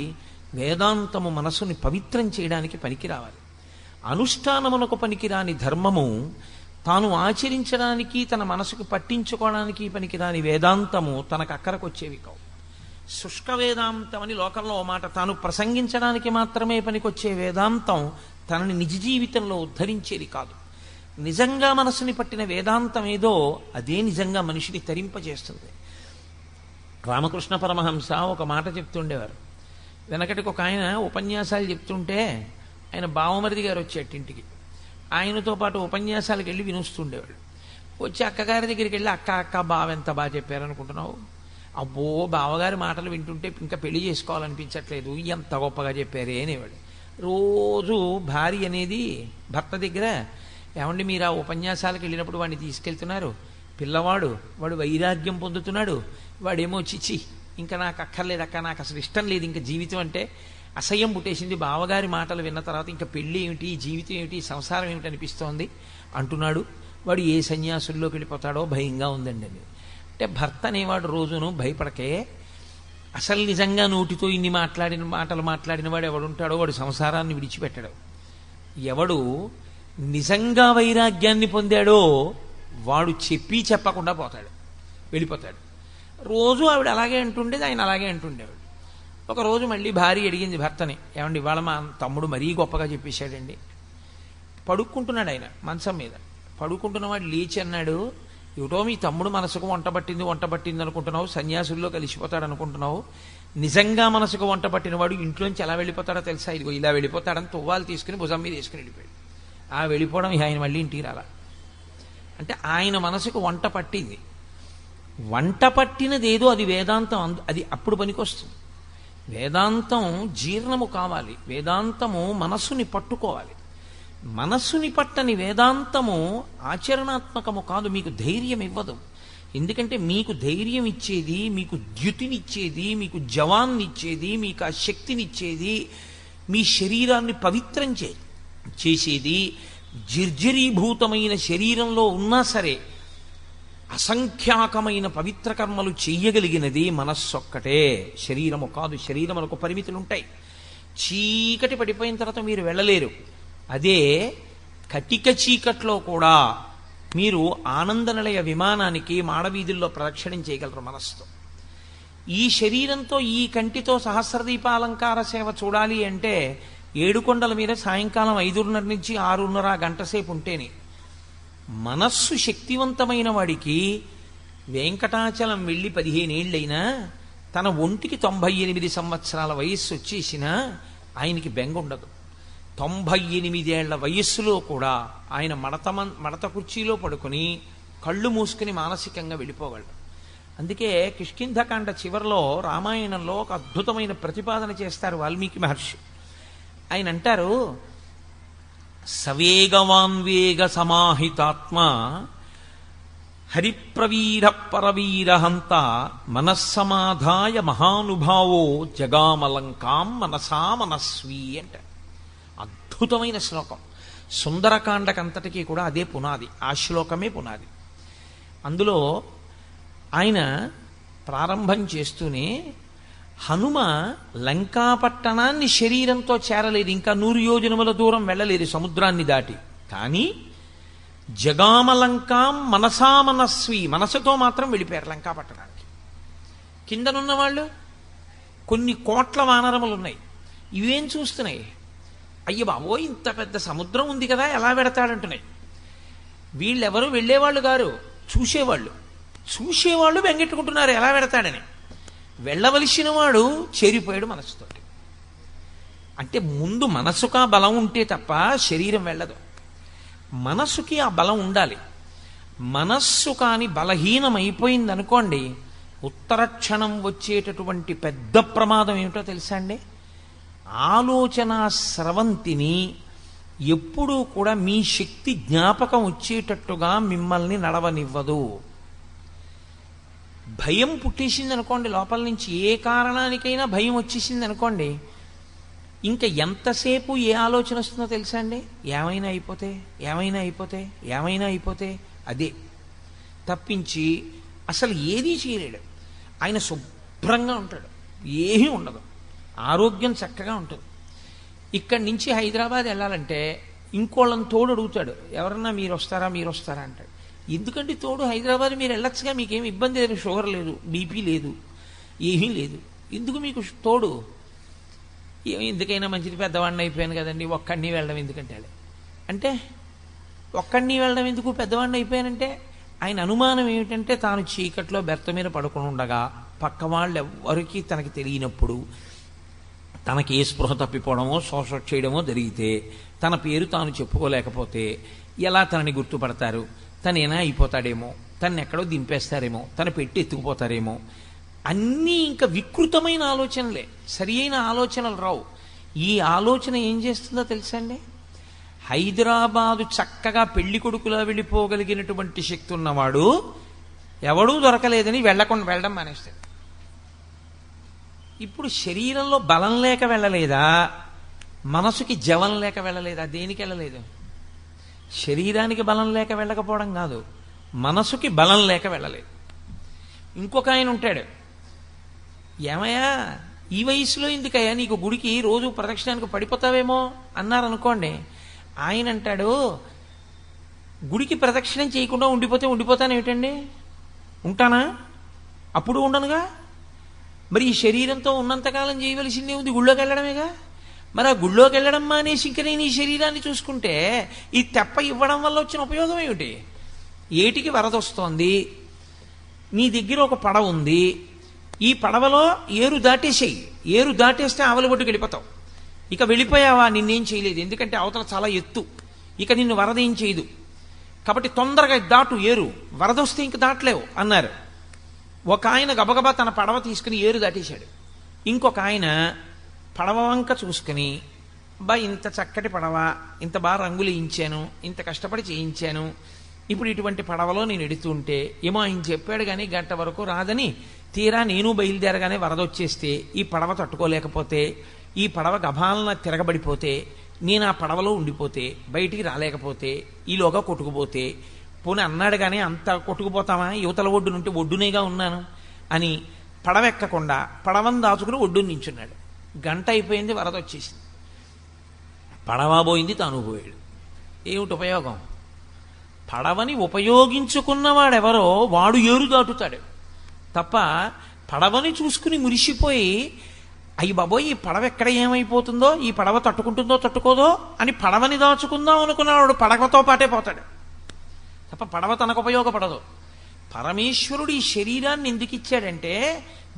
వేదాంతము మనసుని పవిత్రం చేయడానికి పనికి రావాలి. అనుష్ఠానమునకు పనికిరాని ధర్మము తాను ఆచరించడానికి, తన మనసుకు పట్టించుకోవడానికి పనికిరాని వేదాంతము తనకు అక్కరకు వచ్చేవి కావు. శుష్క వేదాంతం అని లోకంలో ఓ మాట, తాను ప్రసంగించడానికి మాత్రమే పనికొచ్చే వేదాంతం తనని నిజ జీవితంలో ఉద్ధరించేది కాదు. నిజంగా మనసుని పట్టిన వేదాంతం ఏదో అదే నిజంగా మనిషిని తరింపజేస్తుంది. రామకృష్ణ పరమహంస ఒక మాట చెప్తుండేవారు. వెనకటికి ఒక ఆయన ఉపన్యాసాలు చెప్తుంటే ఆయన బావమరిది గారు వచ్చేట ఇంటికి, ఆయనతో పాటు ఉపన్యాసాలకు వెళ్ళి వినుస్తుండేవాడు. వచ్చి అక్కగారి దగ్గరికి వెళ్ళి, అక్క బావ ఎంత బాగా చెప్పారనుకుంటున్నావు, అబ్బో బావగారి మాటలు వింటుంటే ఇంకా పెళ్లి చేసుకోవాలనిపించట్లేదు, ఎంత గొప్పగా చెప్పారే అనేవాడు. రోజు భార్య అనేది భర్త దగ్గర, ఏమండి మీరు ఆ ఉపన్యాసాలకు వెళ్ళినప్పుడు వాడిని తీసుకెళ్తున్నారు, పిల్లవాడు వాడు వైరాగ్యం పొందుతున్నాడు, వాడేమో చిచి ఇంకా నాకు అక్కర్లేదక్క, నాకు అసలు ఇష్టం లేదు, ఇంకా జీవితం అంటే అసహ్యం పుట్టేసింది, బావగారి మాటలు విన్న తర్వాత ఇంకా పెళ్ళి ఏమిటి, జీవితం ఏమిటి, సంసారం ఏమిటి అనిపిస్తోంది అంటున్నాడు. వాడు ఏ సన్యాసుల్లోకి వెళ్ళిపోతాడో భయంగా ఉందండి అని. అంటే భర్త అనేవాడు రోజును భయపడకే, అసలు నిజంగా నోటితో ఇన్ని మాటలు మాట్లాడిన వాడు ఎవడుంటాడో వాడు సంసారాన్ని విడిచిపెట్టడు. ఎవడు నిజంగా వైరాగ్యాన్ని పొందాడో వాడు చెప్పి చెప్పకుండా పోతాడు, వెళ్ళిపోతాడు. రోజు ఆవిడ అలాగే అంటుండేది, ఆయన అలాగే అంటుండేవాడు. ఒకరోజు మళ్ళీ భార్య అడిగింది భర్తని, ఏమండి ఇవాళ మా తమ్ముడు మరీ గొప్పగా చెప్పేశాడండి. పడుక్కుంటున్నాడు ఆయన మంచం మీద. పడుకుంటున్నవాడు లేచి అన్నాడు, ఏమిటో మీ తమ్ముడు మనసుకు వంట పట్టింది అనుకుంటున్నావు, సన్యాసుల్లో కలిసిపోతాడు అనుకుంటున్నావు. నిజంగా మనసుకు వంట పట్టినవాడు ఇంట్లోంచి ఎలా వెళ్ళిపోతాడో తెలుసా? ఇదిగో ఇలా వెళ్ళిపోతాడని తువ్వాలు తీసుకుని భుజం మీద వేసుకుని వెళ్ళిపోయాడు. ఆ వెళ్ళిపోవడం ఆయన మళ్ళీ ఇంటికి రాలా. అంటే ఆయన మనసుకు వంట పట్టింది. వంట పట్టినదేదో అది వేదాంతం, అది అప్పుడు పనికొస్తుంది. వేదాంతం జీర్ణము కావాలి, వేదాంతము మనస్సుని పట్టుకోవాలి. మనస్సుని పట్టని వేదాంతము ఆచరణాత్మకము కాదు, మీకు ధైర్యం ఇవ్వదు. ఎందుకంటే మీకు ధైర్యం ఇచ్చేది, మీకు ద్యుతినిచ్చేది, మీకు జవాన్నిచ్చేది, మీకు ఆ శక్తినిచ్చేది, మీ శరీరాన్ని పవిత్రం చేసేది, నిర్జరీభూతమైన శరీరంలో ఉన్నా సరే అసంఖ్యాకమైన పవిత్ర కర్మలు చెయ్యగలిగినది మనస్సొక్కటే, శరీరము కాదు. శరీరములకు పరిమితులు ఉంటాయి. చీకటి పడిపోయిన తర్వాత మీరు వెళ్ళలేరు. అదే కటిక చీకట్లో కూడా మీరు ఆనందనిలయ విమానానికి మాడవీధుల్లో ప్రదక్షిణం చేయగలరు మనస్సుతో. ఈ శరీరంతో, ఈ కంటితో సహస్రదీపాలంకార సేవ చూడాలి అంటే 7 కొండల మీద సాయంకాలం 5:30 నుంచి 6:30 గంట సేపు ఉంటేనే. మనస్సు శక్తివంతమైన వాడికి వెంకటాచలం వెళ్ళి 15 ఏళ్ళైనా తన ఒంటికి 98 సంవత్సరాల వయస్సు వచ్చేసినా ఆయనకి బెంగ ఉండదు. 98 ఏళ్ల వయస్సులో కూడా ఆయన మడత కుర్చీలో పడుకుని కళ్ళు మూసుకుని మానసికంగా వెళ్ళిపోగలడు. అందుకే కిష్కింధకాండ చివరిలో రామాయణంలో ఒక అద్భుతమైన ప్రతిపాదన చేస్తారు వాల్మీకి మహర్షి. ఆయన అంటారు, సవేగవాన్వేగ సమాహితాత్మ హరిప్రవీర పరవీరహంత మనస్సమాధాయ మహానుభావో జగామలంకాం మనసా మనస్వీ అంట. అద్భుతమైన శ్లోకం. సుందరకాండకంతటికీ కూడా అదే పునాది, ఆ శ్లోకమే పునాది. అందులో ఆయన ప్రారంభం చేస్తూనే హనుమ లంకాపట్టణాన్ని శరీరంతో చేరలేదు, ఇంకా 100 యోజనముల దూరం వెళ్ళలేదు సముద్రాన్ని దాటి. కానీ జగామలంకాం మనసా మనస్వి, మనసుతో మాత్రం వెళ్ళిపోయారు లంకాపట్టణానికి. కిందనున్న వాళ్ళు కొన్ని కోట్ల వానరములు ఉన్నాయి, ఇవేం చూస్తున్నాయి? అయ్య బాబో ఇంత పెద్ద సముద్రం ఉంది కదా ఎలా పెడతాడంటున్నాయి. వీళ్ళెవరు వెళ్ళేవాళ్ళు గారు, చూసేవాళ్ళు వెంగెట్టుకుంటున్నారు ఎలా పెడతాడని. వెళ్ళవలసిన వాడు చేరిపోయాడు మనస్సుతోటి. అంటే ముందు మనసుకు ఆ బలం ఉంటే తప్ప శరీరం వెళ్ళదు. మనస్సుకి ఆ బలం ఉండాలి. మనస్సు కాని బలహీనమైపోయింది అనుకోండి, ఉత్తర క్షణం వచ్చేటటువంటి పెద్ద ప్రమాదం ఏమిటో తెలుసా అండి? ఆలోచన స్రవంతిని ఎప్పుడూ కూడా మీ శక్తి జ్ఞాపకం వచ్చేటట్టుగా మిమ్మల్ని నడవనివ్వదు. భయం పుట్టేసింది అనుకోండి, లోపల నుంచి ఏ కారణానికైనా భయం వచ్చేసింది అనుకోండి, ఇంకా ఎంతసేపు ఏ ఆలోచన వస్తుందో తెలుసా అండి? ఏమైనా అయిపోతే అదే తప్పించి అసలు ఏదీ చేయలేడు. ఆయన శుభ్రంగా ఉంటాడు, ఏమీ ఉండదు, ఆరోగ్యం చక్కగా ఉంటుంది. ఇక్కడి నుంచి హైదరాబాద్ వెళ్ళాలంటే ఇంకోళ్ళని తోడు అడుగుతాడు, ఎవరన్నా మీరు వస్తారా అంటాడు. ఎందుకంటే తోడు, హైదరాబాద్ మీరు వెళ్ళొచ్చుగా, మీకేమి ఇబ్బంది లేదు, షుగర్ లేదు, బీపీ లేదు, ఏమీ లేదు, ఎందుకు మీకు తోడు? ఎందుకైనా మంచిది, పెద్దవాడిని అయిపోయాను కదండి, ఒక్కడిని వెళ్ళడం ఎందుకంటే అంటే ఒక్కడిని వెళ్ళడం ఎందుకు, పెద్దవాడిని అయిపోయానంటే? ఆయన అనుమానం ఏమిటంటే తాను చీకట్లో బెర్త మీద పడుకుని ఉండగా పక్క వాళ్ళు ఎవరికి తనకి తెలియనప్పుడు తనకి ఏ స్పృహ తప్పిపోవడమో శోష చేయడమో జరిగితే తన పేరు తాను చెప్పుకోలేకపోతే ఎలా తనని గుర్తుపడతారు? తనేనా అయిపోతాడేమో, తను ఎక్కడో దింపేస్తారేమో, తన పెట్టి ఎత్తుకుపోతారేమో, అన్నీ ఇంకా వికృతమైన ఆలోచనలే, సరి అయిన ఆలోచనలు రావు. ఈ ఆలోచన ఏం చేస్తుందో తెలుసా అండి? హైదరాబాదు చక్కగా పెళ్లి కొడుకులా వెళ్ళిపోగలిగినటువంటి శక్తి ఉన్నవాడు ఎవడూ దొరకలేదని వెళ్ళడం మానేస్తాడు. ఇప్పుడు శరీరంలో బలం లేక వెళ్ళలేదా, మనసుకి జవం లేక వెళ్ళలేదా? దేనికి వెళ్ళలేదు? శరీరానికి బలం లేక వెళ్ళకపోవడం కాదు, మనసుకి బలం లేక వెళ్ళలేదు. ఇంకొక ఆయన ఉంటాడు, ఏమయ్యా ఈ వయసులో ఎందుకయ్యా నీకు గుడికి రోజు ప్రదక్షిణానికి పడిపోతావేమో అన్నారనుకోండి, ఆయన అంటాడు, గుడికి ప్రదక్షిణం చేయకుండా ఉండిపోతాను ఏమిటండి? ఉంటానా? అప్పుడు ఉండనుగా. మరి ఈ శరీరంతో ఉన్నంతకాలం చేయవలసిందే ఉంది, గుళ్ళోకి వెళ్ళడమేగా. మరి ఆ గుళ్ళోకి వెళ్ళడం మానేసి ఇంక నేను ఈ శరీరాన్ని చూసుకుంటే ఈ తెప్ప ఇవ్వడం వల్ల వచ్చిన ఉపయోగం ఏమిటి? ఏటికి వరదొస్తోంది, నీ దగ్గర ఒక పడవ ఉంది, ఈ పడవలో ఏరు దాటేసేయి. ఏరు దాటేస్తే ఆవలి ఒడ్డుకు వెళ్ళిపోతావు. ఇక వెళ్ళిపోయావా, నిన్నేం చేయలేదు, ఎందుకంటే అవతల చాలా ఎత్తు, ఇక నిన్ను వరద ఏం చేయదు. కాబట్టి తొందరగా దాటు, ఏరు వరదొస్తే ఇంక దాటలేవు అన్నారు. ఒక ఆయన గబగబా తన పడవ తీసుకుని ఏరు దాటేశాడు. ఇంకొక ఆయన పడవ వంక చూసుకుని, ఇంత చక్కటి పడవ, ఇంత బాగా రంగులు వేయించాను, ఇంత కష్టపడి చేయించాను, ఇప్పుడు ఇటువంటి పడవలో నేను ఎడుతుంటే ఏమో ఆయన చెప్పాడు కానీ గంట వరకు రాదని, తీరా నేను బయలుదేరగానే వరదొచ్చేస్తే ఈ పడవ తట్టుకోలేకపోతే, ఈ పడవ గభాలన తిరగబడిపోతే, నేను ఆ పడవలో ఉండిపోతే, బయటికి రాలేకపోతే, ఈలోగా కొట్టుకుపోతే, పోనీ అన్నాడు కానీ అంత కొట్టుకుపోతామా, యువతల ఒడ్డు నుండి ఒడ్డునేగా ఉన్నాను అని పడవ ఎక్కకుండా పడవను దాచుకుని ఒడ్డుని నించున్నాడు. గంట అయిపోయింది, వరద వచ్చేసింది, పడవ పోయింది, తాను పోయాడు. ఏమిటి ఉపయోగం? పడవని ఉపయోగించుకున్నవాడెవరో వాడు ఏరు దాటుతాడు తప్ప, పడవని చూసుకుని మురిసిపోయి అయ్యి బాబోయ్ ఈ పడవ ఎక్కడ ఏమైపోతుందో, ఈ పడవ తట్టుకుంటుందో తట్టుకోదో అని పడవని దాచుకుందాం అనుకున్నవాడు పడవతో పాటే పోతాడు తప్ప పడవ తనకు ఉపయోగపడదు. పరమేశ్వరుడు ఈ శరీరాన్ని ఎందుకు ఇచ్చాడంటే,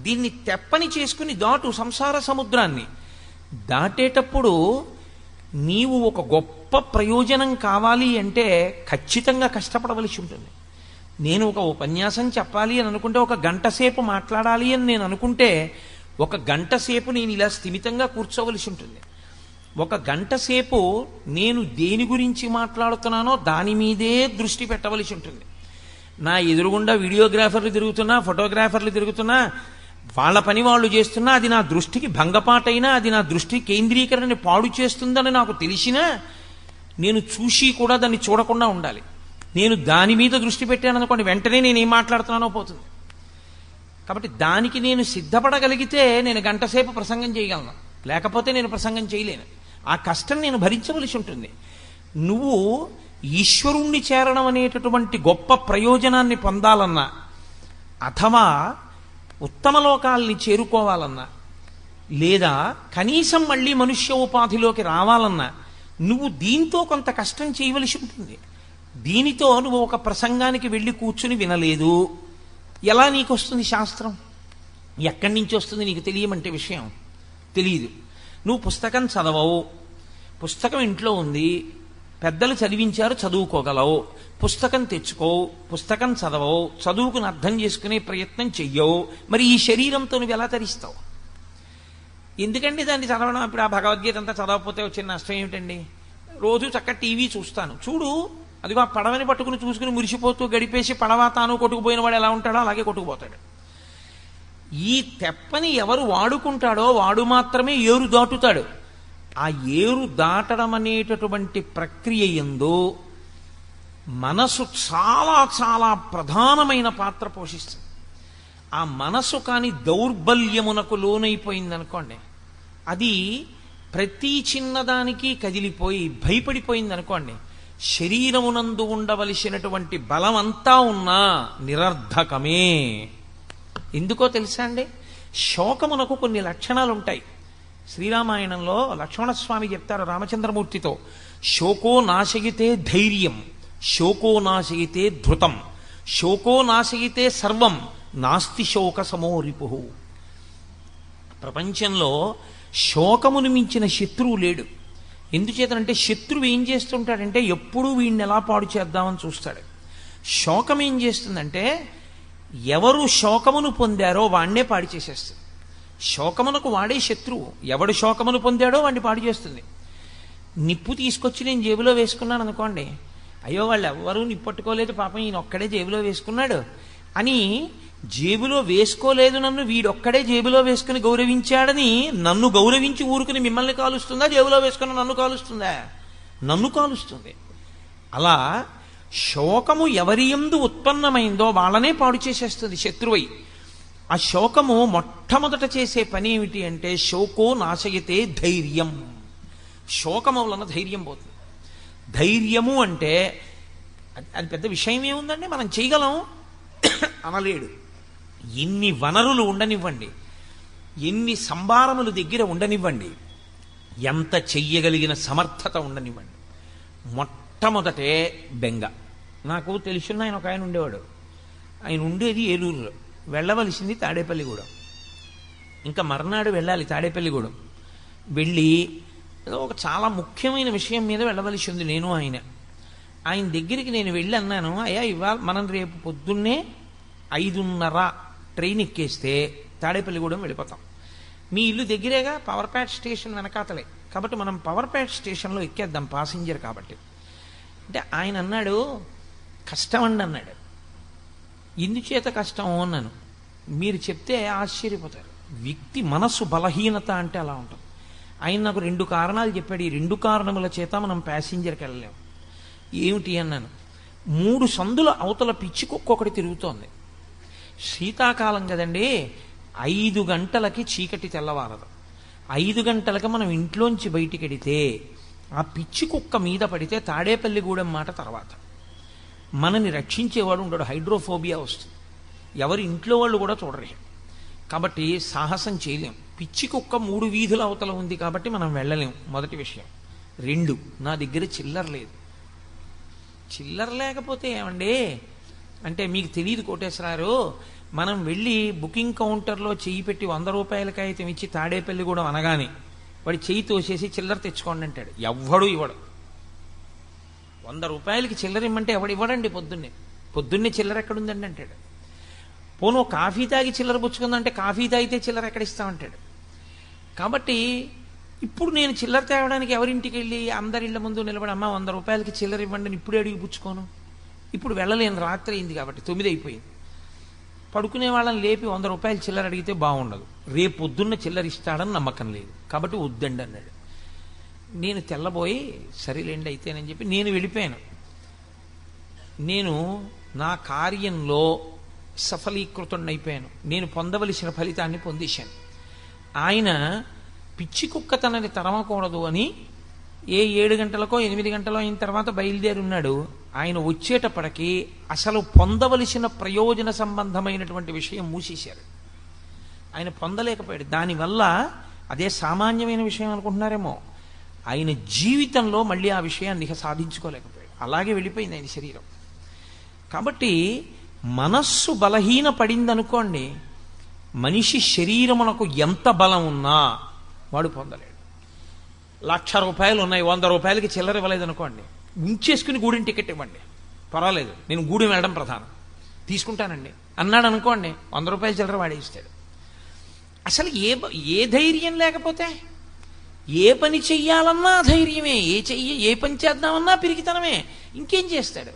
దీన్ని తెప్పని చేసుకుని దాటు సంసార సముద్రాన్ని. దాటేటప్పుడు నీవు ఒక గొప్ప ప్రయోజనం కావాలి అంటే ఖచ్చితంగా కష్టపడవలసి ఉంటుంది. నేను ఒక ఉపన్యాసం చెప్పాలి అని అనుకుంటే, ఒక గంట సేపు మాట్లాడాలి అని నేను అనుకుంటే, ఒక గంట సేపు నేను ఇలా స్థిమితంగా కూర్చోవలసి ఉంటుంది. ఒక గంట సేపు నేను దేని గురించి మాట్లాడుతున్నానో దాని మీదే దృష్టి పెట్టవలసి ఉంటుంది. నా ఎదురుగుండా వీడియోగ్రాఫర్లు తిరుగుతున్నా, ఫోటోగ్రాఫర్లు తిరుగుతున్నా, వాళ్ళ పని వాళ్ళు చేస్తున్నా, అది నా దృష్టికి భంగపాటైనా, అది నా దృష్టి కేంద్రీకరణని పాడు చేస్తుందని నాకు తెలిసినా నేను చూసి కూడా దాన్ని చూడకుండా ఉండాలి. నేను దాని మీద దృష్టి పెట్టాననుకోండి, వెంటనే నేను ఏం మాట్లాడుతున్నానో పోతుంది. కాబట్టి దానికి నేను సిద్ధపడగలిగితే నేను గంట సేపు ప్రసంగం చేయగలను, లేకపోతే నేను ప్రసంగం చేయలేను. ఆ కష్టం నేను భరించవలసి ఉంటుంది. నువ్వు ఈశ్వరుణ్ణి చేరడం అనేటటువంటి గొప్ప ప్రయోజనాన్ని పొందాలన్నా, అథవా ఉత్తమ లోకాల్ని చేరుకోవాలన్నా, లేదా కనీసం మళ్ళీ మనుష్య ఉపాధిలోకి రావాలన్నా నువ్వు దీంతో కొంత కష్టం చేయవలసి ఉంటుంది. దీనితో నువ్వు ఒక ప్రసంగానికి వెళ్ళి కూర్చుని వినలేదు, ఎలా నీకు వస్తుంది శాస్త్రం? ఎక్కడి నుంచి వస్తుంది నీకు తెలియమంటే విషయం తెలియదు. నువ్వు పుస్తకం చదవవు, పుస్తకం ఇంట్లో ఉంది, పెద్దలు చదివించారు, చదువుకోగలవు. పుస్తకం తెచ్చుకోవు, పుస్తకం చదవవు, చదువుకుని అర్థం చేసుకునే ప్రయత్నం చెయ్యవు. మరి ఈ శరీరంతో నువ్వు ఎలా తరిస్తావు? ఎందుకండి దాన్ని చదవడం? ఇప్పుడు ఆ భగవద్గీత అంతా చదవకపోతే వచ్చిన నష్టం ఏమిటండి? రోజు చక్కగా టీవీ చూస్తాను, చూడు, అదిగో ఆ పడవని పట్టుకుని చూసుకుని మురిసిపోతూ గడిపేసి పడవ తాను కొట్టుకుపోయిన వాడు ఎలా ఉంటాడో అలాగే కొట్టుకుపోతాడు. ఈ తెప్పని ఎవరు వాడుకుంటాడో వాడు మాత్రమే ఏరు దాటుతాడు. ఆ ఏరు దాటడం అనేటటువంటి ప్రక్రియ యందు మనసు చాలా చాలా ప్రధానమైన పాత్ర పోషిస్తుంది. ఆ మనసు కాని దౌర్బల్యమునకు లోనైపోయిందనుకోండి, అది ప్రతి చిన్నదానికి కదిలిపోయి భయపడిపోయిందనుకోండి, శరీరమునందు ఉండవలసినటువంటి బలం అంతా ఉన్నా నిరర్ధకమే. ఎందుకో తెలుసా అండి? శోకమునకు కొన్ని లక్షణాలు ఉంటాయి. శ్రీరామాయణంలో లక్ష్మణస్వామి చెప్తారు రామచంద్రమూర్తితో, శోకో నాశయితే ధైర్యం, శోకో నాశయితే ధృతం, శోకో నాశయితే సర్వం, నాస్తి శోక సమోరిపు. ప్రపంచంలో శోకమును మించిన శత్రువు లేడు. ఎందుచేతనంటే శత్రువు ఏం చేస్తుంటాడంటే ఎప్పుడూ వీడిని ఎలా పాడు చేద్దామని చూస్తాడు. శోకం ఏం చేస్తుందంటే ఎవరు శోకమును పొందారో వాణ్ణే పాడు చేసేస్తుంది. శోకమునకు వాడే శత్రువు. ఎవడు శోకమును పొందాడో వాడిని పాడు చేస్తుంది. నిప్పు తీసుకొచ్చి నేను జేబులో వేసుకున్నాను అనుకోండి, అయ్యో వాళ్ళు ఎవ్వరూ నిప్పట్టుకోలేదు, పాపం ఈయన ఒక్కడే జేబులో వేసుకున్నాడు అని, జేబులో వేసుకోలేదు నన్ను వీడొక్కడే జేబులో వేసుకుని గౌరవించాడని నన్ను గౌరవించి ఊరుకుని మిమ్మల్ని కాలుస్తుందా? జేబులో వేసుకుని నన్ను కాలుస్తుందా? నన్ను కాలుస్తుంది. అలా శోకము ఎవరి యందు ఉత్పన్నమైందో వాళ్ళనే పాడు చేసేస్తుంది శత్రువై. ఆ శోకము మొట్టమొదట చేసే పని ఏమిటి అంటే శోకో నాశయతే ధైర్యం. శోకము వలన ధైర్యం పోతుంది. ధైర్యము అంటే అది పెద్ద విషయం ఏముందండి, మనం చేయగలం అనలేడు. ఎన్ని వనరులు ఉండనివ్వండి, ఎన్ని సంభారములు దగ్గర ఉండనివ్వండి, ఎంత చెయ్యగలిగిన సమర్థత ఉండనివ్వండి, మొట్టమొదటే బెంగ. నాకు తెలుసున్న ఆయన ఒక ఆయన ఉండేవాడు. ఆయన ఉండేది ఏలూరులో, వెళ్ళవలసింది తాడేపల్లిగూడెం. ఇంకా మర్నాడు వెళ్ళాలి తాడేపల్లిగూడెం. వెళ్ళి ఏదో ఒక చాలా ముఖ్యమైన విషయం మీద వెళ్ళవలసి ఉంది నేను ఆయన దగ్గరికి నేను వెళ్ళి అన్నాను, అయ్యా ఇవాళ మనం రేపు పొద్దున్నే 5:30 ట్రైన్ ఎక్కేస్తే తాడేపల్లిగూడెం వెళ్ళిపోతాం. మీ ఇల్లు దగ్గరేగా, పవర్ ప్యాట్ స్టేషన్ వెనకాతలే, కాబట్టి మనం పవర్ ప్యాట్ స్టేషన్లో ఎక్కేద్దాం పాసింజర్ కాబట్టి. అంటే ఆయన అన్నాడు, కష్టం అండి అన్నాడు. ఎందుచేత కష్టం అన్నాను. మీరు చెప్తే ఆశ్చర్యపోతారు. వ్యక్తి మనస్సు బలహీనత అంటే అలా ఉంటుంది. ఆయన నాకు 2 కారణాలు చెప్పాడు. ఈ 2 కారణముల చేత మనం ప్యాసింజర్కి వెళ్ళలేము. ఏమిటి అన్నాను. 3 సందుల అవతల పిచ్చి కుక్క ఒకటి తిరుగుతోంది. శీతాకాలం కదండి, 5 గంటలకి చీకటి తెల్లవారదు. 5 గంటలకి మనం ఇంట్లోంచి బయటికి వెడితే ఆ పిచ్చి కుక్క మీద పడితే తాడేపల్లిగూడెం మాట తర్వాత మనని రక్షించేవాడు ఉండడు, హైడ్రోఫోబియా వస్తుంది. ఎవరి ఇంట్లో వాళ్ళు కూడా చూడరు. కాబట్టి సాహసం చేయలేం. పిచ్చి కుక్క 3 వీధుల అవతల ఉంది కాబట్టి మనం వెళ్ళలేం, మొదటి విషయం. 2, నా దగ్గర చిల్లర లేదు. చిల్లర లేకపోతే ఏమండి అంటే మీకు తెలియదు కోటేశ్వరారు, మనం వెళ్ళి బుకింగ్ కౌంటర్లో చెయ్యి పెట్టి 100 రూపాయలకి అయితే ఇచ్చి తాడేపల్లిగూడెం అనగానే వాడి చెయ్యి తోసేసి చిల్లర తెచ్చుకోండి అంటాడు. ఎవ్వడు ఇవ్వడు. 100 రూపాయలకి చిల్లర ఇమ్మంటే ఎవడు ఇవ్వడండి. పొద్దున్నే చిల్లర ఎక్కడుందండి అంటాడు. పోను కాఫీ తాగి చిల్లర పుచ్చుకుందంటే కాఫీ తాగితే చిల్లర ఎక్కడ ఇస్తామంటాడు. కాబట్టి ఇప్పుడు నేను చిల్లర తేవడానికి ఎవరింటికి వెళ్ళి అందరిళ్ళ ముందు నిలబడి అమ్మ 100 రూపాయలకి చిల్లర ఇవ్వండి ఇప్పుడే అడిగి పుచ్చుకోను. ఇప్పుడు వెళ్ళలేను, రాత్రి అయింది కాబట్టి 9 అయిపోయింది. పడుకునే వాళ్ళని లేపి 100 రూపాయలు చిల్లర అడిగితే బాగుండదు. రేపు పొద్దున్న చిల్లర ఇస్తాడని నమ్మకం లేదు, కాబట్టి వద్దండి అన్నాడు. నేను తెల్లబోయి సరేలేండి అయితేనని చెప్పి నేను వెళ్ళిపోయాను. నేను నా కార్యంలో సఫలీకృతుడైపోయాను. నేను పొందవలసిన ఫలితాన్ని పొందేశాను. ఆయన పిచ్చి కుక్క తనని తరమకూడదు అని 7 గంటలకో 8 గంటలో అయిన తర్వాత బయలుదేరి ఉన్నాడు. ఆయన వచ్చేటప్పటికి అసలు పొందవలసిన ప్రయోజన సంబంధమైనటువంటి విషయం మూసేశారు. ఆయన పొందలేకపోయాడు. దానివల్ల అదే సామాన్యమైన విషయం అనుకుంటున్నారేమో, ఆయన జీవితంలో మళ్ళీ ఆ విషయాన్ని ఇక సాధించుకోలేకపోయాడు. అలాగే వెళ్ళిపోయింది ఆయన శరీరం. కాబట్టి మనస్సు బలహీన పడిందనుకోండి, మనిషి శరీరమునకు ఎంత బలం ఉన్నా వాడు పొందలేడు. 1,00,000 రూపాయలు ఉన్నాయి, 100 రూపాయలకి చిల్లర ఇవ్వలేదు అనుకోండి, ఉంచేసుకుని గూడెం టికెట్ ఇవ్వండి, పర్వాలేదు, నేను గూడెం వెళ్ళడం ప్రధానం, తీసుకుంటానండి అన్నాడు అనుకోండి, 100 రూపాయల చిల్లర వాడే ఇస్తాడు. అసలు ఏ ధైర్యం లేకపోతే ఏ పని చెయ్యాలన్నా ధైర్యమే, ఏ పని చేద్దామన్నా పిరికితనమే, ఇంకేం చేస్తాడు?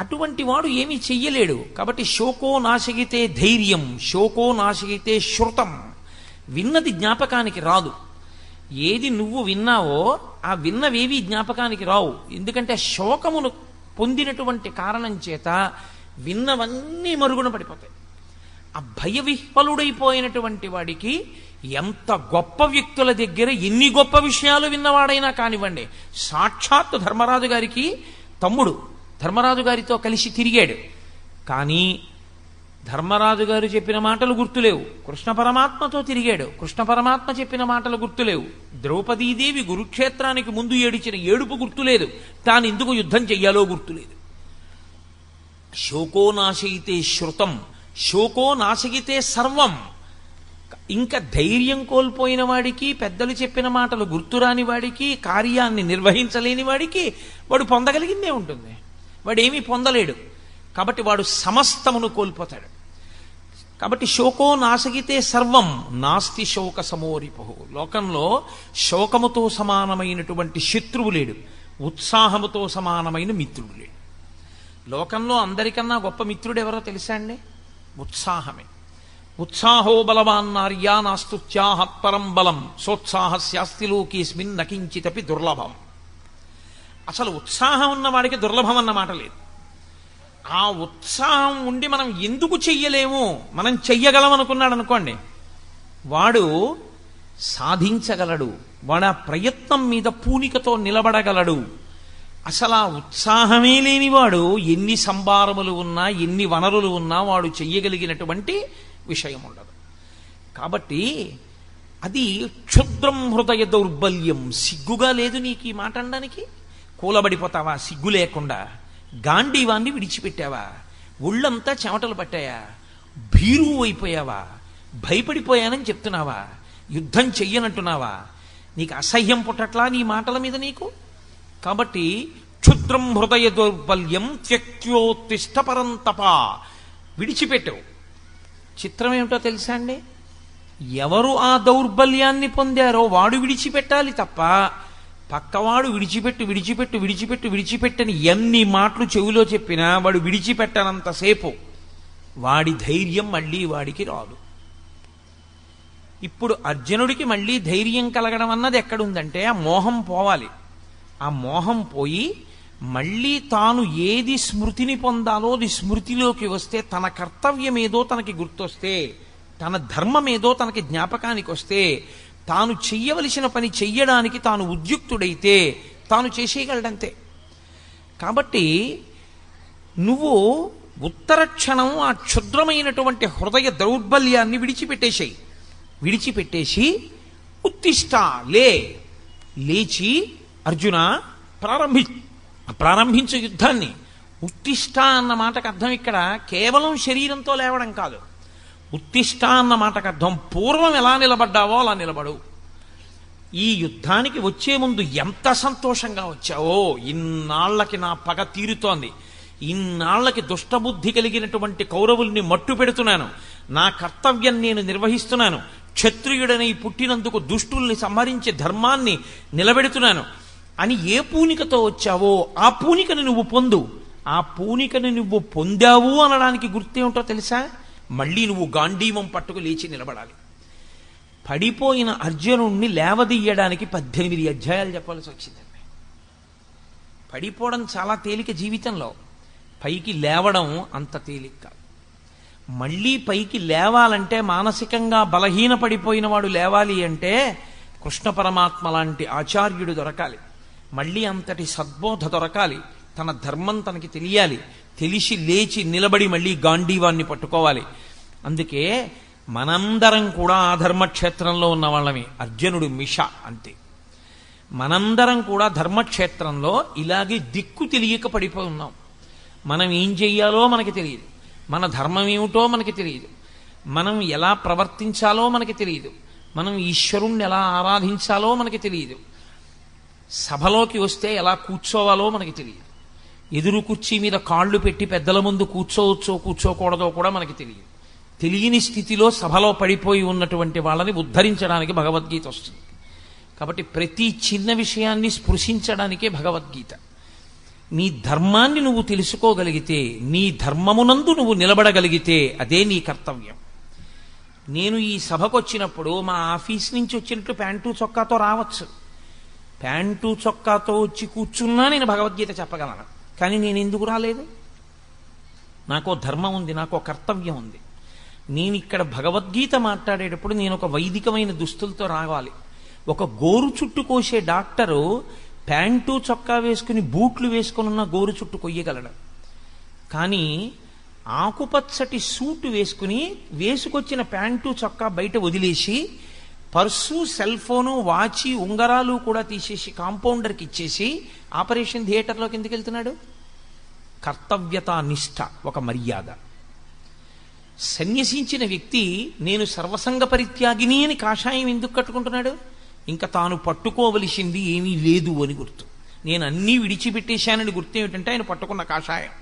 అటువంటి వాడు ఏమీ చెయ్యలేడు. కాబట్టి శోకో నాశగితే ధైర్యం, శోకో నాశగితే శృతం. విన్నది జ్ఞాపకానికి రాదు. ఏది నువ్వు విన్నావో ఆ విన్నవేవి జ్ఞాపకానికి రావు. ఎందుకంటే శోకమును పొందినటువంటి కారణం చేత విన్నవన్నీ మరుగున పడిపోతాయి. ఆ భయ విహ్వలుడైపోయినటువంటి వాడికి ఎంత గొప్ప వ్యక్తుల దగ్గర ఎన్ని గొప్ప విషయాలు విన్నవాడైనా కానివ్వండి, సాక్షాత్తు ధర్మరాజు గారికి తమ్ముడు ధర్మరాజు గారితో కలిసి తిరిగాడు, కానీ ధర్మరాజు గారు చెప్పిన మాటలు గుర్తులేవు. కృష్ణ పరమాత్మతో తిరిగాడు, కృష్ణ పరమాత్మ చెప్పిన మాటలు గుర్తులేవు. ద్రౌపదీదేవి కురుక్షేత్రానికి ముందు ఏడిచిన ఏడుపు గుర్తులేదు, తాను ఎందుకు యుద్ధం చెయ్యాలో గుర్తులేదు. శోకో నాశయితే శృతం, శోకో నాశగితే సర్వం. ఇంకా ధైర్యం కోల్పోయిన వాడికి, పెద్దలు చెప్పిన మాటలు గుర్తురాని వాడికి, కార్యాన్ని నిర్వహించలేని వాడికి వాడు పొందగలిగిందే ఉంటుంది, వాడేమీ పొందలేడు. కాబట్టి వాడు సమస్తమును కోల్పోతాడు. కాబట్టి శోకో నాశగితే సర్వం నాస్తి శోక సమోరిపహు. లోకంలో శోకముతో సమానమైనటువంటి శత్రువు లేడు, ఉత్సాహముతో సమానమైన మిత్రుడు లేడు. లోకంలో అందరికన్నా గొప్ప మిత్రుడు ఎవరో తెలుసా అండి? ఉత్సాహమే. ఉత్సాహో బలవాన్నార్యా నాస్తుత్యాహత్పరం బలం సోత్సాహస్యాస్తి లోకేస్మిన్ నకించితపి దుర్లభం. అసలు ఉత్సాహం ఉన్న వాడికి దుర్లభం అన్న మాట లేదు. ఆ ఉత్సాహం ఉండి మనం ఎందుకు చెయ్యలేము, మనం చెయ్యగలం అనుకున్నాడు అనుకోండి, వాడు సాధించగలడు, వాడు ఆ ప్రయత్నం మీద పూనికతో నిలబడగలడు. అసలు ఆ ఉత్సాహమే లేనివాడు ఎన్ని సంభారములు ఉన్నా ఎన్ని వనరులు ఉన్నా వాడు చెయ్యగలిగినటువంటి విషయం ఉండదు. కాబట్టి అది క్షుద్రం హృదయ దౌర్బల్యం. సిగ్గుగా లేదు నీకు ఈ మాట అనడానికి? కూలబడిపోతావా సిగ్గు లేకుండా? గాంధీవాన్ని విడిచిపెట్టావా? ఒళ్ళంతా చెమటలు పట్టాయా? భీరు అయిపోయావా? భయపడిపోయానని చెప్తున్నావా? యుద్ధం చెయ్యనంటున్నావా? నీకు అసహ్యం పుట్టట్లా నీ మాటల మీద నీకు? కాబట్టి క్షుద్రం హృదయ దౌర్బల్యం త్యక్త్యోత్తిష్ట పరంతప, విడిచిపెట్టవు. చిత్రం ఏమిటో తెలుసా అండి? ఎవరు ఆ దౌర్బల్యాన్ని పొందారో వాడు విడిచిపెట్టాలి తప్ప పక్కవాడు విడిచిపెట్టు విడిచిపెట్టు విడిచిపెట్టు విడిచిపెట్టని ఎన్ని మాటలు చెవిలో చెప్పినా వాడు విడిచిపెట్టనంతసేపు వాడి ధైర్యం మళ్ళీ వాడికి రాదు. ఇప్పుడు అర్జునుడికి మళ్ళీ ధైర్యం కలగడం అన్నది ఎక్కడుందంటే ఆ మోహం పోవాలి. ఆ మోహం పోయి మళ్ళీ తాను ఏది స్మృతిని పొందాలో అది స్మృతిలోకి వస్తే, తన కర్తవ్యం ఏదో తనకి గుర్తొస్తే, తన ధర్మం ఏదో తనకి జ్ఞాపకానికి వస్తే, తాను చెయ్యవలసిన పని చెయ్యడానికి తాను ఉద్యుక్తుడైతే తాను చేసేయగలడంతే. కాబట్టి నువ్వు ఉత్తర క్షణం ఆ క్షుద్రమైనటువంటి హృదయ దౌర్బల్యాన్ని విడిచిపెట్టేసి ఉత్తిష్ట, లేచి అర్జున ప్రారంభించు యుద్ధాన్ని. ఉత్తిష్ట అన్న మాటకు అర్థం ఇక్కడ కేవలం శరీరంతో లేవడం కాదు. ఉత్తిష్ట అన్న మాటకు అర్థం పూర్వం ఎలా నిలబడ్డావో అలా నిలబడు. ఈ యుద్ధానికి వచ్చే ముందు ఎంత సంతోషంగా వచ్చావో, ఇన్నాళ్లకి నా పగ తీరుతోంది, ఇన్నాళ్లకి దుష్టబుద్ధి కలిగినటువంటి కౌరవుల్ని మట్టు పెడుతున్నాను, నా కర్తవ్యం నేను నిర్వహిస్తున్నాను, క్షత్రియుడనై పుట్టినందుకు దుష్టుల్ని సంహరించి ధర్మాన్ని నిలబెడుతున్నాను అని ఏ పూనికతో వచ్చావో ఆ పూనికను నువ్వు పొందు. ఆ పూనికను నువ్వు పొందావు అనడానికి గుర్తేమిటో తెలుసా? మళ్ళీ నువ్వు గాంధీవం పట్టుకు లేచి నిలబడాలి. పడిపోయిన అర్జునుణ్ణి లేవదీయడానికి 18 అధ్యాయాలు చెప్పాల్సి వచ్చిందండి. పడిపోవడం చాలా తేలిక జీవితంలో, పైకి లేవడం అంత తేలిక కాదు. మళ్ళీ పైకి లేవాలంటే, మానసికంగా బలహీన పడిపోయిన వాడు లేవాలి అంటే కృష్ణ పరమాత్మ లాంటి ఆచార్యుడు దొరకాలి, మళ్ళీ అంతటి సద్బోధ దొరకాలి, తన ధర్మం తనకి తెలియాలి, తెలిసి లేచి నిలబడి మళ్ళీ గాంధీవాన్ని పట్టుకోవాలి. అందుకే మనందరం కూడా ఆ ధర్మక్షేత్రంలో ఉన్న వాళ్ళమే. అర్జునుడు మిష అంతే. మనందరం కూడా ధర్మక్షేత్రంలో ఇలాగే దిక్కు తెలియక పడిపోయి ఉన్నాం. మనం ఏం చెయ్యాలో మనకి తెలియదు, మన ధర్మం ఏమిటో మనకి తెలియదు, మనం ఎలా ప్రవర్తించాలో మనకి తెలియదు, మనం ఈశ్వరుణ్ణి ఎలా ఆరాధించాలో మనకి తెలియదు, సభలోకి వస్తే ఎలా కూర్చోవాలో మనకి తెలియదు, ఎదురు కుర్చీ మీద కాళ్ళు పెట్టి పెద్దల ముందు కూర్చోవచ్చో కూర్చోకూడదో కూడా మనకి తెలియదు. తెలియని స్థితిలో సభలో పడిపోయి ఉన్నటువంటి వాళ్ళని ఉద్ధరించడానికి భగవద్గీత వస్తుంది. కాబట్టి ప్రతి చిన్న విషయాన్ని స్పృశించడానికే భగవద్గీత. నీ ధర్మాన్ని నువ్వు తెలుసుకోగలిగితే, నీ ధర్మమునందు నువ్వు నిలబడగలిగితే అదే నీ కర్తవ్యం. నేను ఈ సభకు వచ్చినప్పుడు మా ఆఫీస్ నుంచి వచ్చినట్టు ప్యాంటు చొక్కాతో రావచ్చు, ప్యాంటు చొక్కాతో వచ్చి కూర్చున్నా నేను భగవద్గీత చెప్పగలను. కానీ నేను ఎందుకు రాలేదు? నాకో ధర్మం ఉంది, నాకో కర్తవ్యం ఉంది. నేను ఇక్కడ భగవద్గీత మాట్లాడేటప్పుడు నేను ఒక వైదికమైన దుస్తులతో రావాలి. ఒక గోరు చుట్టు కోసే డాక్టరు ప్యాంటు చొక్కా వేసుకుని బూట్లు వేసుకుని ఉన్న గోరు చుట్టు కొయ్యగలడు. కానీ ఆకుపచ్చటి సూటు వేసుకొచ్చిన ప్యాంటు చొక్కా బయట వదిలేసి పర్సు, సెల్ ఫోను, వాచి, ఉంగరాలు కూడా తీసేసి కాంపౌండర్కి ఇచ్చేసి ఆపరేషన్ థియేటర్లోకి ఎందుకు వెళ్తున్నాడు? కర్తవ్యతా నిష్ఠ, ఒక మర్యాద. సన్యసించిన వ్యక్తి నేను సర్వసంగ పరిత్యాగిని అని కాషాయం ఎందుకు కట్టుకుంటున్నాడు? ఇంకా తాను పట్టుకోవలసింది ఏమీ లేదు అని గుర్తు. నేను అన్నీ విడిచిపెట్టేశానని గుర్తు ఏమిటంటే ఆయన పట్టుకున్న కాషాయం.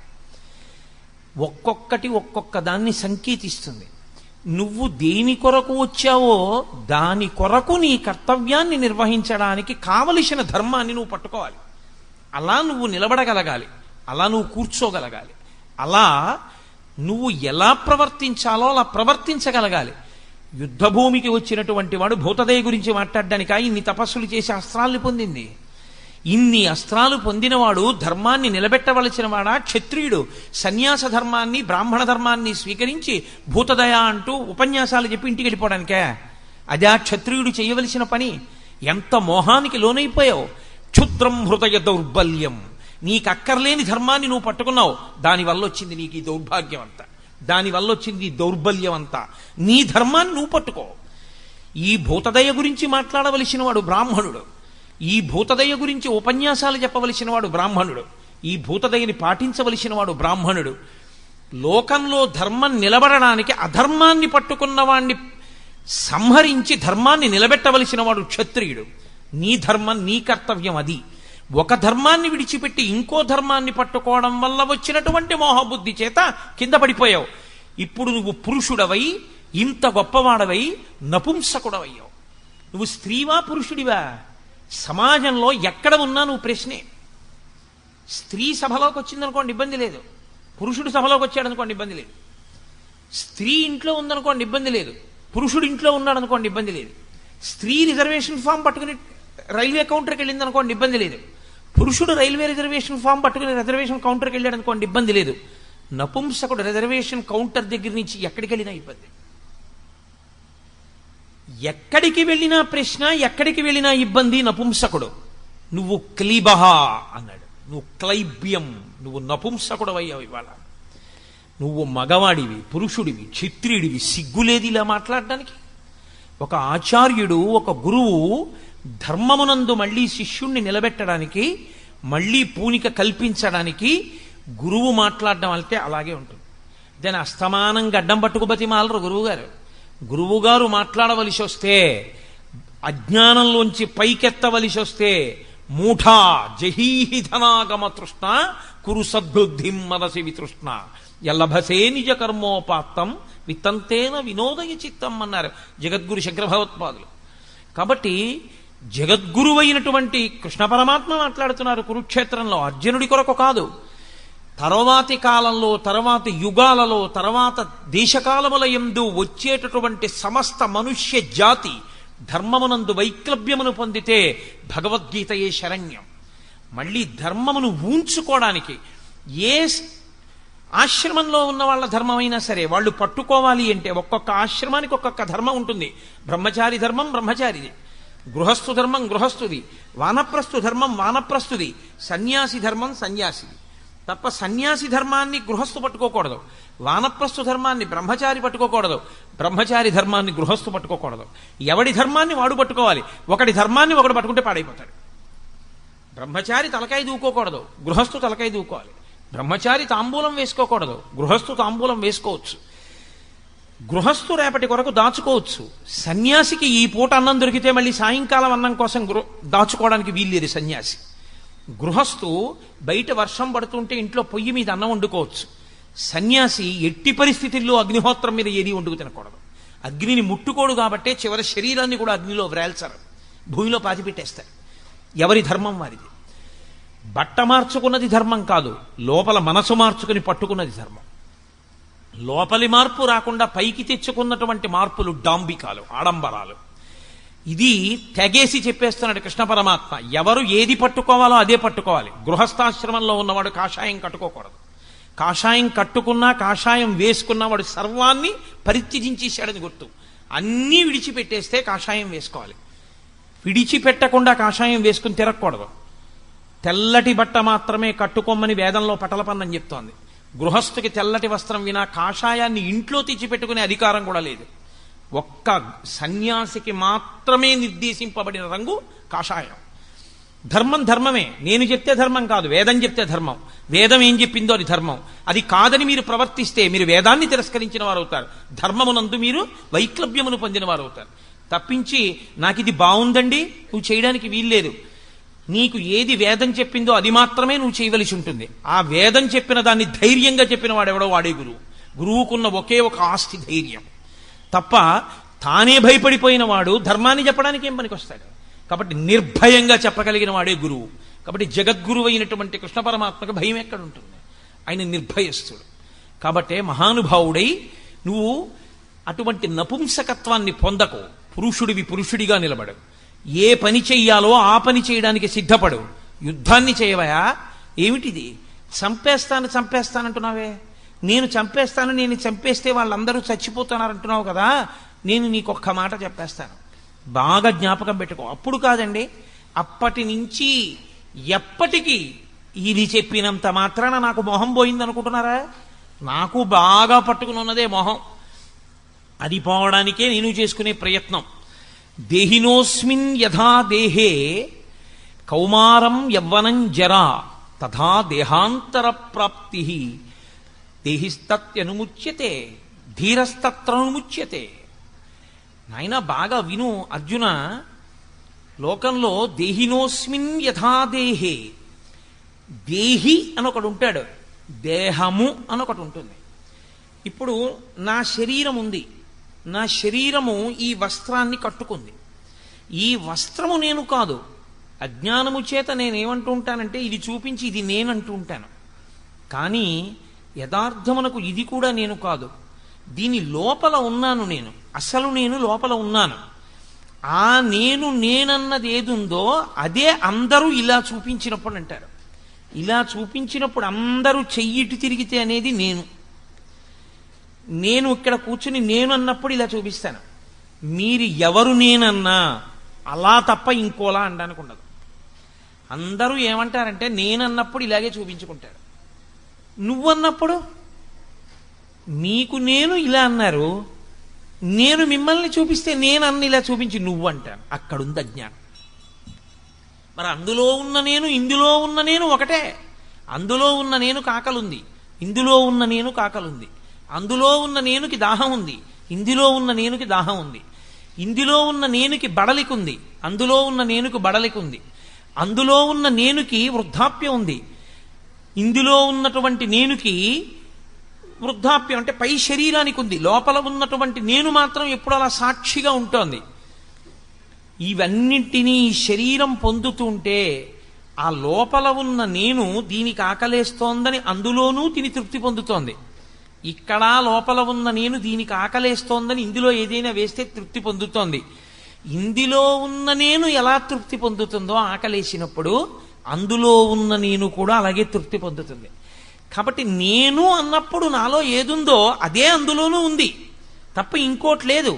ఒక్కొక్కటి ఒక్కొక్క దాన్ని సంకేతిస్తుంది. నువ్వు దేని కొరకు వచ్చావో దాని కొరకు నీ కర్తవ్యాన్ని నిర్వహించడానికి కావలసిన ధర్మాన్ని నువ్వు పట్టుకోవాలి. అలా నువ్వు నిలబడగలగాలి, అలా నువ్వు కూర్చోగలగాలి, అలా నువ్వు ఎలా ప్రవర్తించాలో అలా ప్రవర్తించగలగాలి. యుద్ధభూమికి వచ్చినటువంటి వాడు భూతదయ గురించి మాట్లాడడానికా ఇన్ని తపస్సులు చేసి అస్త్రాల్ని పొందింది? ఇన్ని అస్త్రాలు పొందినవాడు ధర్మాన్ని నిలబెట్టవలసిన వాడా? క్షత్రియుడు సన్యాస ధర్మాన్ని, బ్రాహ్మణ ధర్మాన్ని స్వీకరించి భూతదయ అంటూ ఉపన్యాసాలు చెప్పి ఇంటికి వెళ్ళిపోవడానికే? అదే క్షత్రియుడు చేయవలసిన పని. ఎంత మోహానికి లోనైపోయావు! క్షుద్రం హృదయ దౌర్బల్యం. నీకు అక్కర్లేని ధర్మాన్ని నువ్వు పట్టుకున్నావు, దానివల్ల వచ్చింది నీకు ఈ దౌర్భాగ్యం అంతా, దానివల్ల వచ్చింది ఈ దౌర్బల్యం అంతా. నీ ధర్మాన్ని నువ్వు పట్టుకో. ఈ భూతదయ గురించి మాట్లాడవలసిన వాడు బ్రాహ్మణుడు, ఈ భూతదయ గురించి ఉపన్యాసాలు చెప్పవలసిన వాడు బ్రాహ్మణుడు, ఈ భూతదయని పాటించవలసిన వాడు బ్రాహ్మణుడు. లోకంలో ధర్మం నిలబడడానికి అధర్మాన్ని పట్టుకున్న వాణ్ణి సంహరించి ధర్మాన్ని నిలబెట్టవలసిన వాడు క్షత్రియుడు. నీ ధర్మం, నీ కర్తవ్యం అది. ఒక ధర్మాన్ని విడిచిపెట్టి ఇంకో ధర్మాన్ని పట్టుకోవడం వల్ల వచ్చినటువంటి మోహబుద్ధి చేత కింద పడిపోయావు. ఇప్పుడు నువ్వు పురుషుడవై, ఇంత గొప్పవాడవై నపుంసకుడవయ్యావు. నువ్వు స్త్రీవా పురుషుడివా? సమాజంలో ఎక్కడ ఉన్నా నువ్వు ప్రశ్నే. స్త్రీ సభలోకి వచ్చిందనుకోండి ఇబ్బంది లేదు, పురుషుడు సభలోకి వచ్చాడనుకోండి ఇబ్బంది లేదు. స్త్రీ ఇంట్లో ఉందనుకోండి ఇబ్బంది లేదు, పురుషుడు ఇంట్లో ఉన్నాడు అనుకోండి ఇబ్బంది లేదు. స్త్రీ రిజర్వేషన్ ఫామ్ పట్టుకుని రైల్వే కౌంటర్కి వెళ్ళింది అనుకోండి ఇబ్బంది లేదు, పురుషుడు రైల్వే రిజర్వేషన్ ఫామ్ పట్టుకుని రిజర్వేషన్ కౌంటర్కి వెళ్ళాడు అనుకోండి ఇబ్బంది లేదు. నపుంసకుడు రిజర్వేషన్ కౌంటర్ దగ్గర నుంచి ఎక్కడికి వెళ్ళినా ఇబ్బంది. ఎక్కడికి వెళ్ళినా ప్రశ్న, ఎక్కడికి వెళ్ళినా ఇబ్బంది. నపుంసకుడు. నువ్వు క్లీబహ అన్నాడు, నువ్వు క్లైబ్యం, నువ్వు నపుంసకుడు అయ్యావు. ఇవాళ నువ్వు మగవాడివి, పురుషుడివి, క్షత్రియుడివి. సిగ్గులేదు ఇలా మాట్లాడడానికి? ఒక ఆచార్యుడు, ఒక గురువు ధర్మమునందు మళ్ళీ శిష్యుణ్ణి నిలబెట్టడానికి, మళ్ళీ పూనిక కల్పించడానికి గురువు మాట్లాడడం అంటే అలాగే ఉంటుంది. దాని అస్తమానం గడ్డం పట్టుకు బతిమాలరు గురువుగారు. గురువుగారు మాట్లాడవలసి వస్తే, అజ్ఞానంలోంచి పైకెత్తవలసి వస్తే, మూఢా జహీహి ధనాగమ తృష్ణ కురు సద్బుద్ధిం మనసి వితృష్ణ యల్లభసే నిజ కర్మోపాత్తం విత్తంతేన వినోదయ చిత్తం అన్నారు జగద్గురు శంకర భగవత్పాదులు. కాబట్టి జగద్గురువైనటువంటి కృష్ణ పరమాత్మ మాట్లాడుతున్నారు కురుక్షేత్రంలో. అర్జునుడి కొరకు కాదు, తర్వాతి కాలంలో, తర్వాతి యుగాలలో, తర్వాత దేశకాలముల యందు వచ్చేటటువంటి సమస్త మనుష్య జాతి ధర్మమునందు వైక్లభ్యమును పొందితే భగవద్గీతయే శరణ్యం. మళ్ళీ ధర్మమును ఊంచుకోవడానికి ఏ ఆశ్రమంలో ఉన్న వాళ్ళ ధర్మమైనా సరే వాళ్ళు పట్టుకోవాలి అంటే ఒక్కొక్క ఆశ్రమానికి ఒక్కొక్క ధర్మం ఉంటుంది. బ్రహ్మచారి ధర్మం బ్రహ్మచారిది, గృహస్థు ధర్మం గృహస్థుది, వానప్రస్థు ధర్మం వానప్రస్థుది, సన్యాసి ధర్మం సన్యాసిది. తప్ప సన్యాసి ధర్మాన్ని గృహస్థు పట్టుకోకూడదు, వానప్రస్థు ధర్మాన్ని బ్రహ్మచారి పట్టుకోకూడదు, బ్రహ్మచారి ధర్మాన్ని గృహస్థు పట్టుకోకూడదు. ఎవడి ధర్మాన్ని వాడు పట్టుకోవాలి. ఒకటి ధర్మాన్ని ఒకడు పట్టుకుంటే పాడైపోతాడు. బ్రహ్మచారి తలకాయ దూకోకూడదు, గృహస్థు తలకాయ దూకోవాలి. బ్రహ్మచారి తాంబూలం వేసుకోకూడదు, గృహస్థు తాంబూలం వేసుకోవచ్చు. గృహస్థు రేపటి కొరకు దాచుకోవచ్చు. సన్యాసికి ఈ పూట అన్నం దొరికితే మళ్ళీ సాయంకాలం అన్నం కోసం దాచుకోవడానికి వీల్లేదు సన్యాసి. గృహస్థు బయట వర్షం పడుతుంటే ఇంట్లో పొయ్యి మీద అన్నం వండుకోవచ్చు. సన్యాసి ఎట్టి పరిస్థితుల్లో అగ్నిహోత్రం మీద ఏది వండుకు తినకూడదు. అగ్నిని ముట్టుకోడు కాబట్టే చివరి శరీరాన్ని కూడా అగ్నిలో వ్రేల్చరు, భూమిలో పాతిపెట్టేస్తారు. ఎవరి ధర్మం వారిది. బట్ట మార్చుకున్నది ధర్మం కాదు, లోపల మనసు మార్చుకుని పట్టుకున్నది ధర్మం. లోపలి మార్పు రాకుండా పైకి తెచ్చుకున్నటువంటి మార్పులు డాంబికాలు, ఆడంబరాలు. ఇది తెగేసి చెప్పేస్తున్నాడు కృష్ణ పరమాత్మ. ఎవరు ఏది పట్టుకోవాలో అదే పట్టుకోవాలి. గృహస్థాశ్రమంలో ఉన్నవాడు కాషాయం కట్టుకోకూడదు. కాషాయం కట్టుకున్నా, కాషాయం వేసుకున్నా వాడు సర్వాన్ని పరిత్యజించేశాడని గుర్తు. అన్నీ విడిచిపెట్టేస్తే కాషాయం వేసుకోవాలి. విడిచిపెట్టకుండా కాషాయం వేసుకుని తిరగకూడదు. తెల్లటి బట్ట మాత్రమే కట్టుకోమని వేదంలో పటలపన్నం చెప్తోంది. గృహస్థుకి తెల్లటి వస్త్రం వినా కాషాయాన్ని ఇంట్లో తెచ్చిపెట్టుకునే అధికారం కూడా లేదు. ఒక్క సన్యాసికి మాత్రమే నిర్దేశింపబడిన రంగు కాషాయం. ధర్మం ధర్మమే, నేను చెప్తే ధర్మం కాదు, వేదం చెప్తే ధర్మం. వేదం ఏం చెప్పిందో అది ధర్మం. అది కాదని మీరు ప్రవర్తిస్తే మీరు వేదాన్ని తిరస్కరించిన వారు అవుతారు, ధర్మమునందు మీరు వైక్లభ్యమును పొందిన వారు అవుతారు. తప్పించి నాకు ఇది బాగుందండి నువ్వు చేయడానికి వీల్లేదు. నీకు ఏది వేదం చెప్పిందో అది మాత్రమే నువ్వు చేయవలసి ఉంటుంది. ఆ వేదం చెప్పిన దాన్ని ధైర్యంగా చెప్పిన వాడెవడో వాడే గురువు. గురువుకున్న ఒకే ఒక ఆస్తి ధైర్యం. తప్ప తానే భయపడిపోయిన వాడు ధర్మాన్ని చెప్పడానికి ఏం పనికొస్తాడు? కాబట్టి నిర్భయంగా చెప్పగలిగిన వాడే గురువు. కాబట్టి జగద్గురువు అయినటువంటి కృష్ణ పరమాత్మకు భయం ఎక్కడుంటుంది? ఆయన నిర్భయస్తుడు. కాబట్టే మహానుభావుడై నువ్వు అటువంటి నపుంసకత్వాన్ని పొందకు. పురుషుడివి పురుషుడిగా నిలబడు. ఏ పని చెయ్యాలో ఆ పని చేయడానికి సిద్ధపడు. యుద్ధాన్ని చేయవయా? ఏమిటిది? చంపేస్తానంటున్నావే. నేను చంపేస్తాను, నేను చంపేస్తే వాళ్ళందరూ చచ్చిపోతున్నారంటున్నావు కదా. నేను నీకొక్క మాట చెప్పేస్తాను, బాగా జ్ఞాపకం పెట్టుకో. అప్పుడు కాదండి, అప్పటి నుంచి ఎప్పటికీ ఇది చెప్పినంత మాత్రాన నాకు మొహం పోయింది అనుకుంటున్నారా? నాకు బాగా పట్టుకుని ఉన్నదే మొహం. అది పోవడానికే నేను చేసుకునే ప్రయత్నం. దేహినోస్మిన్ యథా దేహే కౌమారం యవ్వనం జరా తథా దేహాంతర ప్రాప్తి దేహిస్తత్యనుముచ్యతే ధీరస్తత్రనుముచ్యతే. నాయన బాగా విను అర్జున. లోకంలో దేహినోస్మిన్ యథా దేహే, దేహి అనొకడు ఉంటాడు, దేహము అనొకటి ఉంటుంది. ఇప్పుడు నా శరీరం ఉంది, నా శరీరము ఈ వస్త్రాన్ని కట్టుకుంది. ఈ వస్త్రము నేను కాదు. అజ్ఞానము చేత నేనేమంటూ ఉంటానంటే ఇది చూపించి ఇది నేనంటూ ఉంటాను. కానీ యథార్థమునకు ఇది కూడా నేను కాదు. దీని లోపల ఉన్నాను నేను, అసలు నేను లోపల ఉన్నాను. ఆ నేనన్నది ఏదుందో అదే అందరూ ఇలా చూపించినప్పుడు అంటారు. ఇలా చూపించినప్పుడు అందరూ చెయ్యిటి తిరిగితే అనేది నేను ఇక్కడ కూర్చుని నేను అన్నప్పుడు ఇలా చూపిస్తాను. మీరు ఎవరు నేనన్నా అలా తప్ప ఇంకోలా అనడానికి ఉండదు. అందరూ ఏమంటారంటే నేనన్నప్పుడు ఇలాగే చూపించుకుంటారు. నువ్వన్నప్పుడు మీకు నేను ఇలా అన్నారు, నేను మిమ్మల్ని చూపిస్తే నేనన్న ఇలా చూపించి నువ్వు అంటాను. అక్కడుంది అజ్ఞానం. మరి అందులో ఉన్న నేను ఇందులో ఉన్న నేను ఒకటే. అందులో ఉన్న నేను కాకలుంది, ఇందులో ఉన్న నేను కాకలుంది. అందులో ఉన్న నేనుకి దాహం ఉంది, ఇందులో ఉన్న నేనుకి దాహం ఉంది. ఇందులో ఉన్న నేనుకి బడలికుంది, అందులో ఉన్న నేనుకి బడలికుంది. అందులో ఉన్న నేనుకి వృద్ధాప్యం ఉంది, ఇందులో ఉన్నటువంటి నేనుకి వృద్ధాప్యం అంటే పై శరీరానికి ఉంది. లోపల ఉన్నటువంటి నేను మాత్రం ఎప్పుడు అలా సాక్షిగా ఉంటోంది. ఇవన్నింటినీ శరీరం పొందుతుంటే ఆ లోపల ఉన్న నేను దీనికి ఆకలేస్తోందని అందులోనూ తిని తృప్తి పొందుతోంది. ఇక్కడ లోపల ఉన్న నేను దీనికి ఆకలేస్తోందని ఇందులో ఏదైనా వేస్తే తృప్తి పొందుతోంది. ఇందులో ఉన్న నేను ఎలా తృప్తి పొందుతుందో ఆకలేసినప్పుడు అందులో ఉన్న నేను కూడా అలాగే తృప్తి పొందుతుంది. కాబట్టి నేను అన్నప్పుడు నాలో ఏదుందో అదే అందులోనూ ఉంది తప్ప ఇంకోటి లేదు.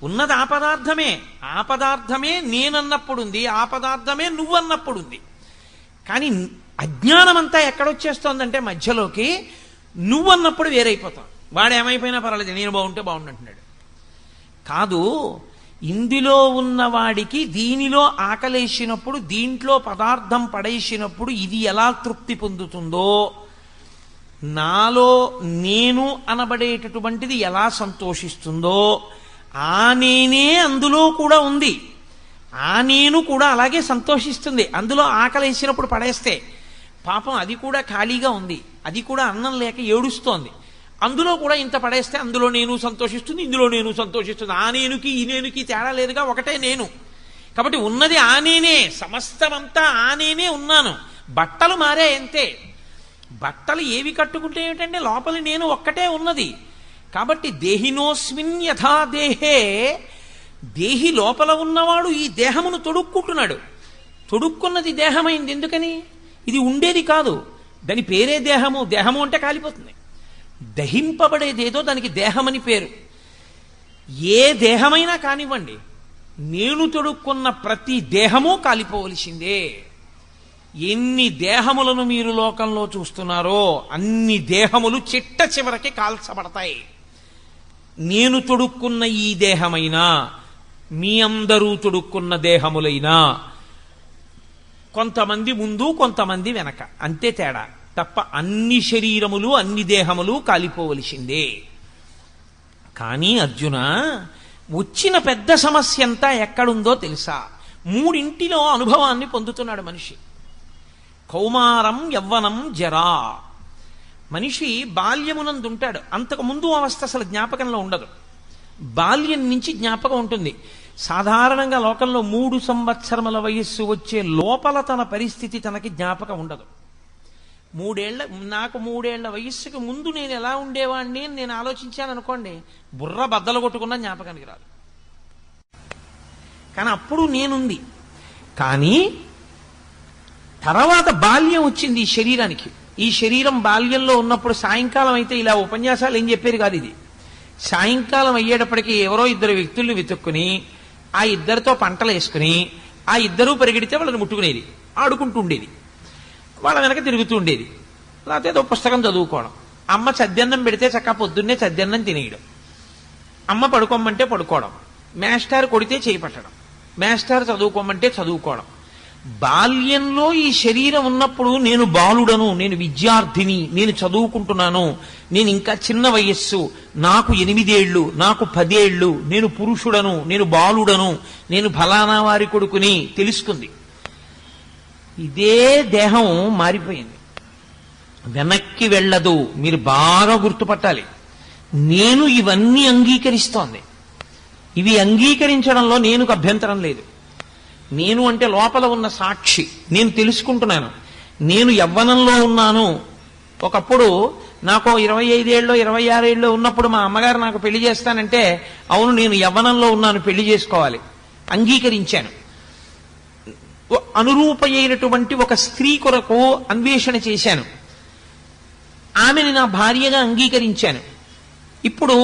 ఉన్నది ఆ పదార్థమే, ఆ పదార్థమే నేనన్నప్పుడు ఉంది, ఆ పదార్థమే నువ్వన్నప్పుడు ఉంది. కానీ అజ్ఞానం అంతా ఎక్కడొచ్చేస్తోందంటే మధ్యలోకి నువ్వన్నప్పుడు వేరైపోతాం. వాడు ఏమైపోయినా పర్వాలేదు, నేను బాగుంటే బాగుండంటున్నాడు. కాదు, ఇందులో ఉన్నవాడికి దీనిలో ఆకలేసినప్పుడు, దీంట్లో పదార్థం పడేసినప్పుడు ఇది ఎలా తృప్తి పొందుతుందో, నాలో నేను అనబడేటటువంటిది ఎలా సంతోషిస్తుందో, ఆ నేనే అందులో కూడా ఉంది. ఆ నేను కూడా అలాగే సంతోషిస్తుంది. అందులో ఆకలేసినప్పుడు పడేస్తే పాపం అది కూడా ఖాళీగా ఉంది, అది కూడా అన్నం లేక ఏడుస్తోంది. అందులో కూడా ఇంత పడేస్తే అందులో నేను సంతోషిస్తుంది, ఇందులో నేను సంతోషిస్తుంది. ఆ నేనుకి ఈ నేనుకి తేడా లేదుగా, ఒకటే నేను. కాబట్టి ఉన్నది ఆ నేనే, సమస్తమంతా ఆ నేనే ఉన్నాను. బట్టలు మారే అంతే. బట్టలు ఏవి కట్టుకుంటే ఏమిటంటే లోపలి నేను ఒక్కటే ఉన్నది. కాబట్టి దేహినోస్మిన్ యథా దేహే, దేహి లోపల ఉన్నవాడు ఈ దేహమును తొడుక్కుంటున్నాడు. తొడుక్కున్నది దేహమైంది. ఎందుకని? ఇది ఉండేది కాదు, దాని పేరే దేహము. దేహము అంటే కాలిపోతుంది. దహింపబడేదేదో దానికి దేహమని పేరు. ఏ దేహమైనా కానివ్వండి, నేను తొడుక్కున్న ప్రతి దేహము కాలిపోవలసిందే. ఎన్ని దేహములను మీరు లోకంలో చూస్తున్నారో అన్ని దేహములు చిట్ట చివరికి కాల్చబడతాయి. నేను తొడుక్కున్న ఈ దేహమైనా, మీ అందరూ తొడుక్కున్న దేహములైనా కొంతమంది ముందు కొంతమంది వెనక, అంతే తేడా తప్ప అన్ని శరీరములు అన్ని దేహములు కాలిపోవలసిందే. కానీ అర్జున, వచ్చిన పెద్ద సమస్య అంతా ఎక్కడుందో తెలుసా? మూడింటిలో అనుభవాన్ని పొందుతున్నాడు మనిషి. కౌమారం యవ్వనం జరా. మనిషి బాల్యమునందుంటాడు, అంతకు ముందు అవస్థ అసలు జ్ఞాపకంలో ఉండదు. బాల్యం నుంచి జ్ఞాపకం ఉంటుంది. సాధారణంగా లోకంలో 3 సంవత్సరముల వయస్సు వచ్చే లోపల తన పరిస్థితి తనకి జ్ఞాపకం ఉండదు. నాకు 3 ఏళ్ల వయస్సుకి ముందు నేను ఎలా ఉండేవాడిని అని నేను ఆలోచించాను అనుకోండి, బుర్ర బద్దలు కొట్టుకున్న జ్ఞాపకానికి రాదు. కానీ అప్పుడు నేనుంది. కానీ తర్వాత బాల్యం వచ్చింది ఈ శరీరానికి. ఈ శరీరం బాల్యంలో ఉన్నప్పుడు సాయంకాలం అయితే ఇలా ఉపన్యాసాలు ఏం చెప్పేది కాదు. ఇది సాయంకాలం అయ్యేటప్పటికీ ఎవరో 2 వ్యక్తుల్ని వెతుక్కుని ఆ 2తో పంటలు వేసుకుని ఆ 2 పరిగెడితే వాళ్ళని ముట్టుకునేది, ఆడుకుంటూ ఉండేది. వాళ్ళ వెనక తిరుగుతూ ఉండేది. లేకపోతే ఏదో పుస్తకం చదువుకోవడం. అమ్మ చద్దన్నం పెడితే చక్కగా పొద్దున్నే చద్దన్నం తినేయడం, అమ్మ పడుకోమంటే పడుకోవడం, మేస్టార్ కొడితే చేయి పట్టడం, మేస్టార్ చదువుకోమంటే చదువుకోవడం. బాల్యంలో ఈ శరీరం ఉన్నప్పుడు నేను బాలుడను, నేను విద్యార్థిని, నేను చదువుకుంటున్నాను, నేను ఇంకా చిన్న వయస్సు, నాకు 8 ఏళ్ళు, నాకు 10 ఏళ్ళు, నేను పురుషుడను, నేను బాలుడను, నేను ఫలానా వారి కొడుకుని తెలుసుకుంది. ఇదే దేహం మారిపోయింది, వెనక్కి వెళ్ళదు. మీరు బాగా గుర్తుపట్టాలి. నేను ఇవన్నీ అంగీకరిస్తోంది. ఇవి అంగీకరించడంలో నేనుకు అభ్యంతరం లేదు. నేను అంటే లోపల ఉన్న సాక్షి, నేను తెలుసుకుంటున్నాను. నేను యవ్వనంలో ఉన్నాను. ఒకప్పుడు నాకు 25 ఏళ్ళలో 26 ఏళ్ళలో ఉన్నప్పుడు మా అమ్మగారు నాకు పెళ్లి చేస్తానంటే, అవును నేను యవ్వనంలో ఉన్నాను, పెళ్లి చేసుకోవాలి, అంగీకరించాను. అనురూపమైనటువంటి ఒక స్త్రీ కొరకు అన్వేషణ చేశాను, ఆమెని నా భార్యగా అంగీకరించాను. ఇప్పుడు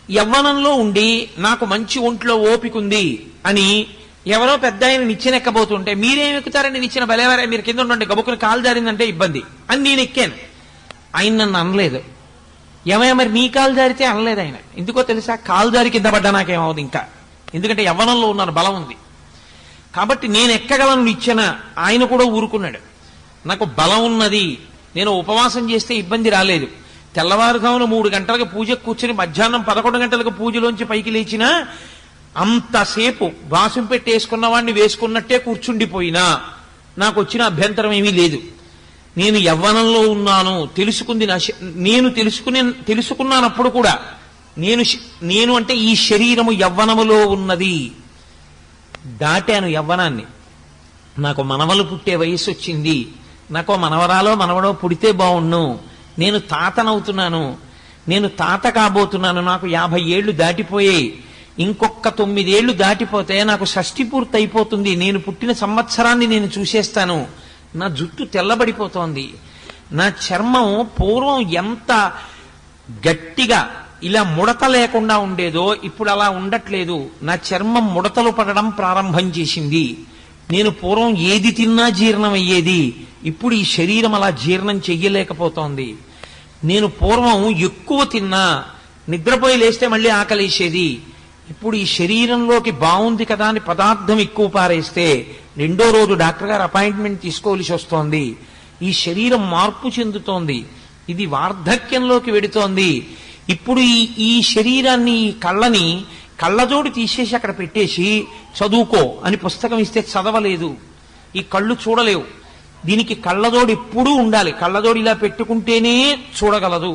యవ్వనంలో ఉండి నాకు మంచి ఒంట్లో ఓపికంది అని ఎవరో పెద్ద ఆయన నిచ్చెనెక్కబోతుంటే, మీరేం ఎక్కుతారని నిచ్చిన బలేవారే, మీరు కింద ఉండండి, గబుక్కుని కాలు జారిందంటే ఇబ్బంది అని నేను ఎక్కాను. ఆయన నన్ను అనలేదు. ఏమయ్యా మరి నీ కాలు జారితే అనలేదు ఆయన. ఎందుకో తెలుసా? కాలు జారి కింద పడ్డా నాకేమవుతుంది ఇంకా, ఎందుకంటే యవ్వనంలో ఉన్నాను, బలం ఉంది కాబట్టి నేను ఎక్కగలను నిచ్చెన. ఆయన కూడా ఊరుకున్నాడు. నాకు బలం ఉన్నది, నేను ఉపవాసం చేస్తే ఇబ్బంది రాలేదు. తెల్లవారుజామున 3 గంటలకు పూజకు కూర్చుని మధ్యాహ్నం 11 గంటలకు పూజలోంచి పైకి లేచినా అంతసేపు వాసం పెట్టేసుకున్న వాడిని వేసుకున్నట్టే కూర్చుండిపోయినా నాకు వచ్చిన అభ్యంతరం ఏమీ లేదు. నేను యవ్వనంలో ఉన్నాను, తెలుసుకుంది నేను తెలుసుకున్నానప్పుడు కూడా నేను అంటే ఈ శరీరము యవ్వనములో ఉన్నది. దాటాను యవ్వనాన్ని. నాకు మనవలు పుట్టే వయసు వచ్చింది, నాకు మనవరాలో మనవడో పుడితే బాగుండు, నేను తాతనవుతున్నాను, నేను తాత కాబోతున్నాను, నాకు 50 ఏళ్లు దాటిపోయాయి, ఇంకొక 9 ఏళ్లు దాటిపోతే నాకు షష్ఠి పూర్తి అయిపోతుంది, నేను పుట్టిన సంవత్సరాన్ని నేను చూసేస్తాను, నా జుట్టు తెల్లబడిపోతోంది, నా చర్మం పూర్వం ఎంత గట్టిగా ఇలా ముడత లేకుండా ఉండేదో ఇప్పుడు అలా ఉండట్లేదు, నా చర్మం ముడతలు పడడం ప్రారంభం చేసింది, నేను పూర్వం ఏది తిన్నా జీర్ణం అయ్యేది, ఇప్పుడు ఈ శరీరం అలా జీర్ణం చెయ్యలేకపోతోంది, నేను పూర్వం ఎక్కువ తిన్నా నిద్రపోయి లేస్తే మళ్ళీ ఆకలేసేది, ఇప్పుడు ఈ శరీరంలోకి బాగుంది కదా అని పదార్థం ఎక్కువ పారేస్తే 2వ రోజు డాక్టర్ గారు అపాయింట్మెంట్ తీసుకోవలసి వస్తోంది, ఈ శరీరం మార్పు చెందుతోంది, ఇది వార్ధక్యంలోకి వెడుతోంది. ఇప్పుడు ఈ శరీరాన్ని, ఈ కళ్ళని కళ్ళజోడు తీసేసి అక్కడ పెట్టేసి చదువుకో అని పుస్తకం ఇస్తే చదవలేదు, ఈ కళ్ళు చూడలేవు, దీనికి కళ్ళజోడు ఎప్పుడూ ఉండాలి, కళ్ళజోడు ఇలా పెట్టుకుంటేనే చూడగలదు.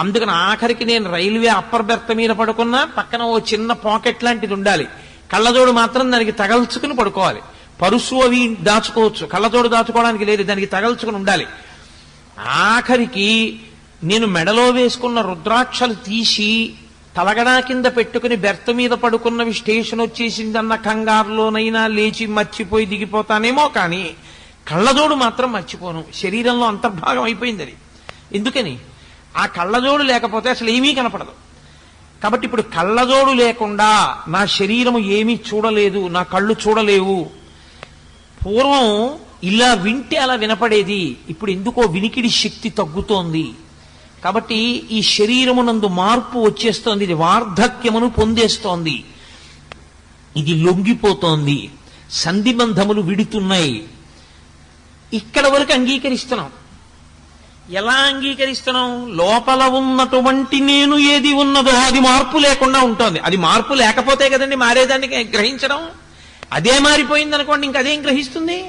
అందుకని ఆఖరికి నేను రైల్వే అప్పర్ బెర్త్ మీద పడుకున్నా పక్కన ఓ చిన్న పాకెట్ లాంటిది ఉండాలి, కళ్ళజోడు మాత్రం దానికి తగల్చుకుని పడుకోవాలి. పరుసు అవి దాచుకోవచ్చు, కళ్ళజోడు దాచుకోవడానికి లేదు, దానికి తగల్చుకుని ఉండాలి. ఆఖరికి నేను మెడలో వేసుకున్న రుద్రాక్షలు తీసి తలగడా కింద పెట్టుకుని బెర్త్ మీద పడుకున్నవి స్టేషన్ వచ్చేసిందన్న కంగారులోనైనా లేచి మర్చిపోయి దిగిపోతానేమో, కానీ కళ్ళజోడు మాత్రం మర్చిపోను. శరీరంలో అంతర్భాగం అయిపోయింది అది. ఎందుకని? ఆ కళ్ళజోడు లేకపోతే అసలు ఏమీ కనపడదు. కాబట్టి ఇప్పుడు కళ్ళజోడు లేకుండా నా శరీరము ఏమీ చూడలేదు, నా కళ్ళు చూడలేవు. పూర్వం ఇలా వింటే అలా వినపడేది, ఇప్పుడు ఎందుకో వినికిడి శక్తి తగ్గుతోంది. కాబట్టి ఈ శరీరమునందు మార్పు వచ్చేస్తోంది, ఇది వార్ధక్యమును పొందేస్తోంది, ఇది లొంగిపోతోంది, సంధిబంధములు విడుతున్నాయి. ఇక్కడ వరకు అంగీకరిస్తున్నాం. ఎలా అంగీకరిస్తున్నాం? లోపల ఉన్నటువంటి నేను ఏది ఉన్నదో అది మార్పు లేకుండా ఉంటుంది. అది మార్పు లేకపోతే కదండి మారేదాన్ని గ్రహించడం. అదే మారిపోయింది అనుకోండి, ఇంకదేం గ్రహిస్తుంది?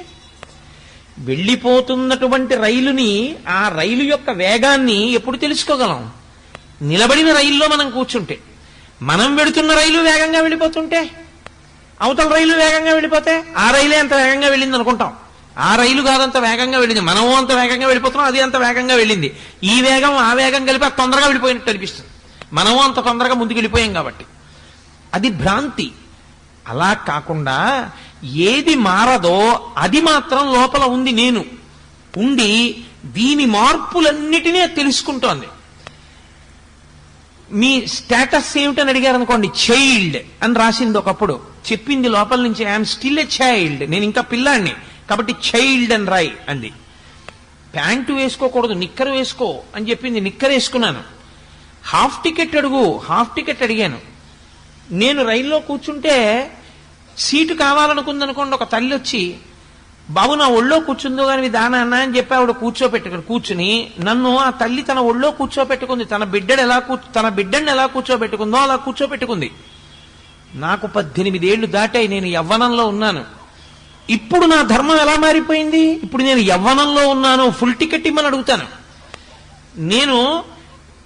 వెళ్ళిపోతున్నటువంటి రైలుని, ఆ రైలు యొక్క వేగాన్ని ఎప్పుడు తెలుసుకోగలం? నిలబడిన రైల్లో మనం కూర్చుంటే. మనం వెడుతున్న రైలు వేగంగా వెళ్ళిపోతుంటే, అవతల రైలు వేగంగా వెళ్ళిపోతే ఆ రైలే అంత వేగంగా వెళ్ళింది అనుకుంటాం. ఆ రైలు కాదంత వేగంగా వెళ్ళింది, మనము అంత వేగంగా వెళ్ళిపోతున్నాం, అది అంత వేగంగా వెళ్ళింది. ఈ వేగం ఆ వేగం కలిపి అది తొందరగా వెళ్ళిపోయినట్టు అనిపిస్తుంది, మనము అంత తొందరగా ముందుకు వెళ్ళిపోయాం కాబట్టి. అది భ్రాంతి. అలా కాకుండా ఏది మారదో అది మాత్రం లోపల ఉంది, నేను ఉండి దీని మార్పులన్నిటినీ తెలుసుకుంటోంది. మీ స్టేటస్ ఏమిటని అడిగారు అనుకోండి, చైల్డ్ అని రాసింది ఒకప్పుడు, చెప్పింది లోపల నుంచి ఐఎమ్ స్టిల్ ఎ చైల్డ్, నేను ఇంకా పిల్లాడిని కాబట్టి చైల్డ్ అని రాయి అంది. ప్యాంటు వేసుకోకూడదు, నిక్కరు వేసుకో అని చెప్పింది, నిక్కరు వేసుకున్నాను. హాఫ్ టికెట్ అడిగాను. నేను రైల్లో కూర్చుంటే సీటు కావాలనుకుందనుకోండి, ఒక తల్లి వచ్చి బాబు నా ఒళ్ళో కూర్చుందో కానీ దానా అన్న అని చెప్పి ఆవిడ కూర్చుని నన్ను ఆ తల్లి తన ఒళ్ళో కూర్చోపెట్టుకుంది. తన బిడ్డని ఎలా కూర్చోబెట్టుకుందో అలా కూర్చోబెట్టుకుంది. నాకు 18 ఏళ్లు దాటాయి, నేను యవ్వనంలో ఉన్నాను. ఇప్పుడు నా ధర్మం ఎలా మారిపోయింది? ఇప్పుడు నేను యవ్వనంలో ఉన్నాను, ఫుల్ టికెట్ ఇమ్మని అడుగుతాను. నేను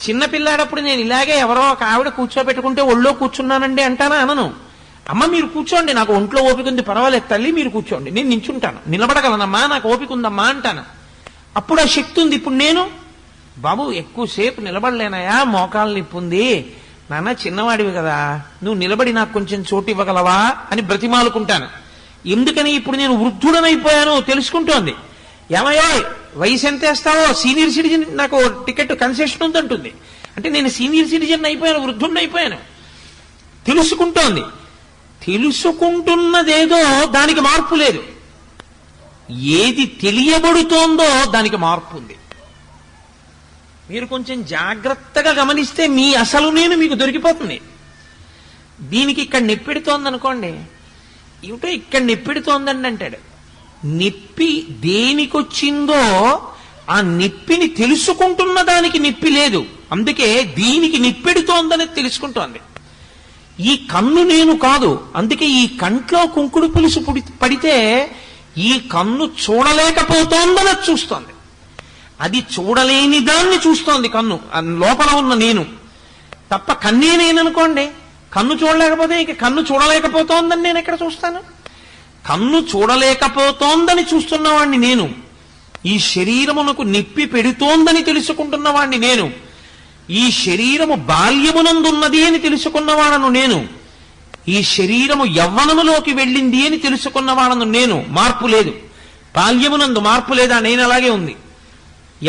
చిన్నపిల్లాడప్పుడు నేను ఇలాగే ఎవరో ఒక ఆవిడ కూర్చోబెట్టుకుంటే ఒళ్ళో కూర్చున్నానండి అంటానా? అనను. అమ్మ మీరు కూర్చోండి, నాకు ఒంట్లో ఓపిక ఉంది, పర్వాలేదు తల్లి మీరు కూర్చోండి, నేను నించుంటాను, నిలబడగలనమ్మా, నాకు ఓపిక ఉందమ్మా అంటాను. అప్పుడు ఆ శక్తి ఉంది. ఇప్పుడు నేను బాబు ఎక్కువసేపు నిలబడలేనాయా, మోకాలు నొప్పి ఉంది, నాన్న చిన్నవాడివి కదా, నువ్వు నిలబడి నాకు కొంచెం చోటు ఇవ్వగలవా అని బ్రతిమాలుకుంటాను. ఎందుకని? ఇప్పుడు నేను వృద్ధుడనైపోయాను తెలుసుకుంటోంది. ఏమయ్యో వయసు ఎంత వేస్తావో, సీనియర్ సిటిజన్ నాకు టికెట్ కన్సెషన్ ఉందంటుంది. అంటే నేను సీనియర్ సిటిజన్ అయిపోయాను, వృద్ధుడిని అయిపోయాను. తెలుసుకుంటోంది. తెలుసుకుంటున్నదేదో దానికి మార్పు లేదు. ఏది తెలియబడుతోందో దానికి మార్పు ఉంది. మీరు కొంచెం జాగ్రత్తగా గమనిస్తే మీ అసలు నేను మీకు దొరికిపోతుంది. దీనికి ఇక్కడ నెప్పెడుతోంది అనుకోండి, ఏమిటో ఇక్కడ నెప్పెడుతోందండి అంటాడు. నొప్పి దేనికొచ్చిందో ఆ నొప్పిని తెలుసుకుంటున్న దానికి నొప్పి లేదు, అందుకే దీనికి నొప్పెడుతోందని తెలుసుకుంటోంది. ఈ కన్ను నేను కాదు, అందుకే ఈ కంట్లో కుంకుడు పులుసు పడితే ఈ కన్ను చూడలేకపోతోందని చూస్తోంది. అది చూడలేని దాన్ని చూస్తోంది కన్ను, లోపల ఉన్న నేను తప్ప. కన్నే నేననుకోండి, కన్ను చూడలేకపోతే ఇక కన్ను చూడలేకపోతోందని నేను ఎక్కడ చూస్తాను? కన్ను చూడలేకపోతోందని చూస్తున్నవాణ్ణి నేను. ఈ శరీరమునకు నొప్పి పెడుతోందని తెలుసుకుంటున్నవాణ్ణి నేను. ఈ శరీరము బాల్యమునందున్నది అని తెలుసుకున్నవాడను నేను. ఈ శరీరము యవ్వనములోకి వెళ్ళింది అని తెలుసుకున్నవాడను నేను. మార్పు లేదు. బాల్యమునందు మార్పు లేదా, నేను అలాగే ఉంది.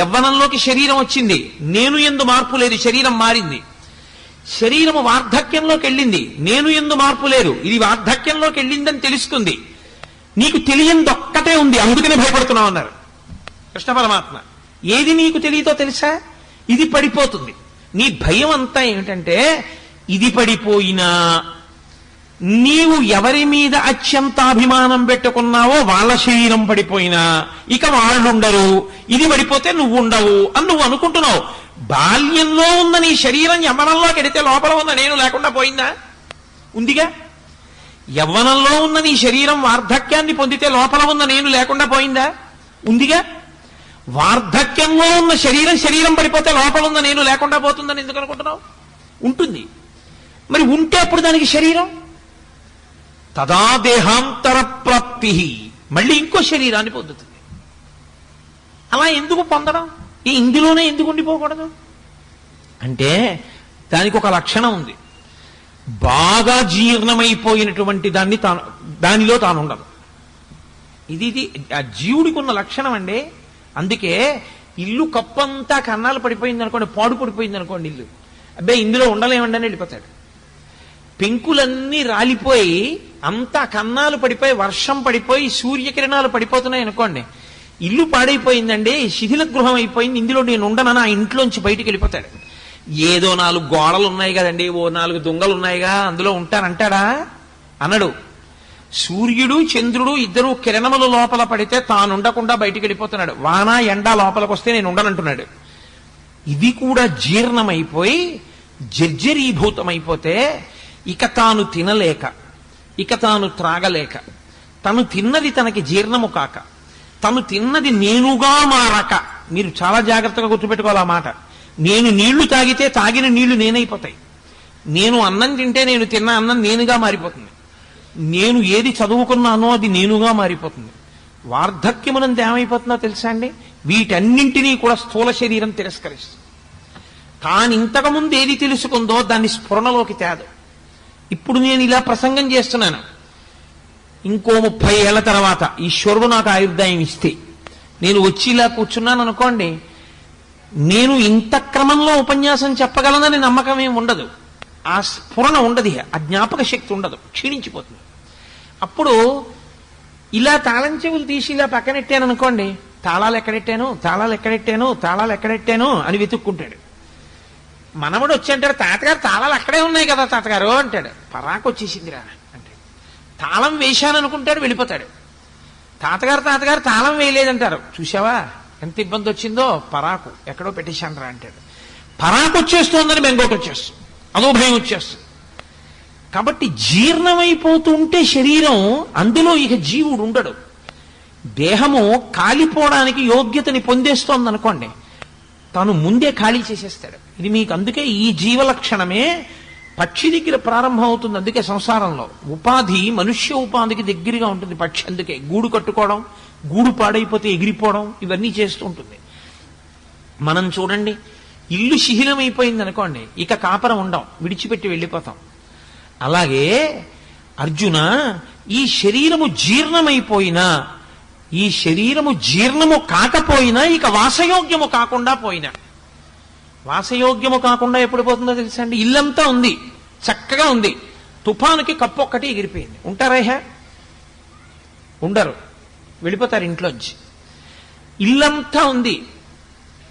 యవ్వనంలోకి శరీరం వచ్చింది, నేను ఎందు మార్పు లేదు, శరీరం మారింది. శరీరము వార్ధక్యంలోకి వెళ్ళింది, నేను ఎందు మార్పు లేదు, ఇది వార్ధక్యంలోకి వెళ్ళిందని తెలుస్తుంది. నీకు తెలియందొక్కటే ఉంది, అందుకనే భయపడుతున్నావు అన్నారు కృష్ణ పరమాత్మ. ఏది నీకు తెలియదో తెలుసా? ఇది పడిపోతుంది. నీ భయం అంతా ఏమిటంటే, ఇది పడిపోయినా నీవు ఎవరి మీద అత్యంతాభిమానం పెట్టుకున్నావో వాళ్ళ శరీరం పడిపోయినా ఇక వాళ్ళుండరు, ఇది పడిపోతే నువ్వు ఉండవు అని నువ్వు అనుకుంటున్నావు. బాల్యంలో ఉన్న నీ శరీరం యవ్వనంలోకి ఎడితే లోపల ఉన్న నేను లేకుండా పోయిందా? ఉందిగా. యవ్వనంలో ఉన్న నీ శరీరం వార్ధక్యాన్ని పొందితే లోపల ఉన్న నేను లేకుండా పోయిందా? ఉందిగా. వార్ధక్యంలో ఉన్న శరీరం పడిపోతే లోపల ఉన్న నేను లేకుండా పోతుందని ఎందుకు అనుకుంటున్నావు? ఉంటుంది. మరి ఉంటే అప్పుడు దానికి శరీరం తదా దేహాంతర ప్రాప్తి, మళ్ళీ ఇంకో శరీరాన్ని పొందుతుంది. అలా ఎందుకు పొందడం? ఇందులోనే ఎందుకు ఉండిపోకూడదు? అంటే దానికి ఒక లక్షణం ఉంది. బాగా జీర్ణమైపోయినటువంటి దానిలో తాను ఉండదు. ఇది ఆ జీవుడికి ఉన్న లక్షణం అండి. అందుకే ఇల్లు కప్పంతా కన్నాలు పడిపోయింది అనుకోండి, పాడు పడిపోయింది అనుకోండి ఇల్లు, అబ్బాయి ఇందులో ఉండలేమండి అని వెళ్ళిపోతాడు. పెంకులన్నీ రాలిపోయి అంతా కన్నాలు పడిపోయి వర్షం పడిపోయి సూర్యకిరణాలు పడిపోతున్నాయి అనుకోండి, ఇల్లు పాడైపోయిందండి, శిథిల గృహం అయిపోయింది, ఇందులో నేను ఉండనని ఆ ఇంట్లోంచి బయటికి వెళ్ళిపోతాడు. ఏదో 4 గోడలు ఉన్నాయి కదండి, ఓ 4 దొంగలు ఉన్నాయిగా అందులో ఉంటానంటాడా? అనడు. సూర్యుడు చంద్రుడు ఇద్దరు కిరణముల లోపల పడితే తానుండకుండా బయటికి వెళ్ళిపోతున్నాడు. వాన ఎండ లోపలికి వస్తే నేను ఉండనంటున్నాడు. ఇది కూడా జీర్ణమైపోయి జర్జరీభూతమైపోతే ఇక తాను తినలేక, ఇక తాను త్రాగలేక, తను తిన్నది తనకి జీర్ణము కాక, తను తిన్నది నేనుగా మారక. మీరు చాలా జాగ్రత్తగా గుర్తుపెట్టుకోవాలి ఆ మాట. నేను నీళ్లు తాగితే తాగిన నీళ్లు నేనైపోతాయి. నేను అన్నం తింటే నేను తిన్న అన్నం నేనుగా మారిపోతుంది. నేను ఏది చదువుకున్నానో అది నేనుగా మారిపోతుంది. వార్ధక్యమునంత ఏమైపోతుందో తెలుసా అండి? వీటన్నింటినీ కూడా స్థూల శరీరం తిరస్కరిస్తుంది. తాను ఇంతకుముందు ఏది తెలుసుకుందో దాన్ని స్ఫురణలోకి తేదు. ఇప్పుడు నేను ఇలా ప్రసంగం చేస్తున్నాను, ఇంకో 30 ఏళ్ల తర్వాత ఈశ్వరుడు నాకు ఆయుర్దాయం ఇస్తే నేను వచ్చి ఇలా కూర్చున్నాను అనుకోండి, నేను ఇంత క్రమంలో ఉపన్యాసం చెప్పగలనని నమ్మకం ఏమి ఉండదు. ఆ స్ఫురణ ఉండదు, ఆ జ్ఞాపక శక్తి ఉండదు, క్షీణించిపోతుంది. అప్పుడు ఇలా తాళం చెవులు తీసి ఇలా పక్కనెట్టాను అనుకోండి, తాళాలు ఎక్కడెట్టాను తాళాలు ఎక్కడెట్టాను తాళాలు ఎక్కడెట్టాను అని వెతుక్కుంటాడు. మనవడు వచ్చి అంటాడు, తాతగారు తాళాలు అక్కడే ఉన్నాయి కదా తాతగారు అంటాడు. పరాకు వచ్చేసిందిరా అంటే తాళం వేశాను అనుకుంటాడు, వెళ్ళిపోతాడు. తాతగారు తాతగారు తాళం వేయలేదంటారు. చూసావా ఎంత ఇబ్బంది వచ్చిందో, పరాకు ఎక్కడో పెట్టేశానరా అంటాడు. పరాకు వచ్చేస్తోందని బెంగోటి వచ్చేస్తుంది, అదో భయం వచ్చేస్తుంది. కాబట్టి జీర్ణమైపోతూ ఉంటే శరీరం, అందులో ఇక జీవుడు ఉండడు. దేహము కాలిపోవడానికి యోగ్యతని పొందేస్తోంది అనుకోండి, తాను ముందే ఖాళీ చేసేస్తాడు. ఇది మీకు అందుకే ఈ జీవలక్షణమే పక్షి దగ్గర ప్రారంభం అవుతుంది. అందుకే సంసారంలో ఉపాధి మనుష్య ఉపాధికి దగ్గరగా ఉంటుంది పక్షి. అందుకే గూడు కట్టుకోవడం, గూడు పాడైపోతే ఎగిరిపోవడం, ఇవన్నీ చేస్తూ ఉంటుంది. మనం చూడండి, ఇల్లు శిథిలమైపోయింది అనుకోండి, ఇక కాపరం ఉండం, విడిచిపెట్టి వెళ్ళిపోతాం. అలాగే అర్జున, ఈ శరీరము జీర్ణమైపోయినా, ఈ శరీరము జీర్ణము కాకపోయినా, ఇక వాసయోగ్యము కాకుండా పోయినా, వాసయోగ్యము కాకుండా ఎప్పుడు పోతుందో తెలుసా అండి? ఇల్లంతా ఉంది, చక్కగా ఉంది, తుఫానుకి కప్పు ఒక్కటి ఎగిరిపోయింది. ఉంటారా? ఉండరు, వెళ్ళిపోతారు ఇంట్లోంచి. ఇల్లంతా ఉంది,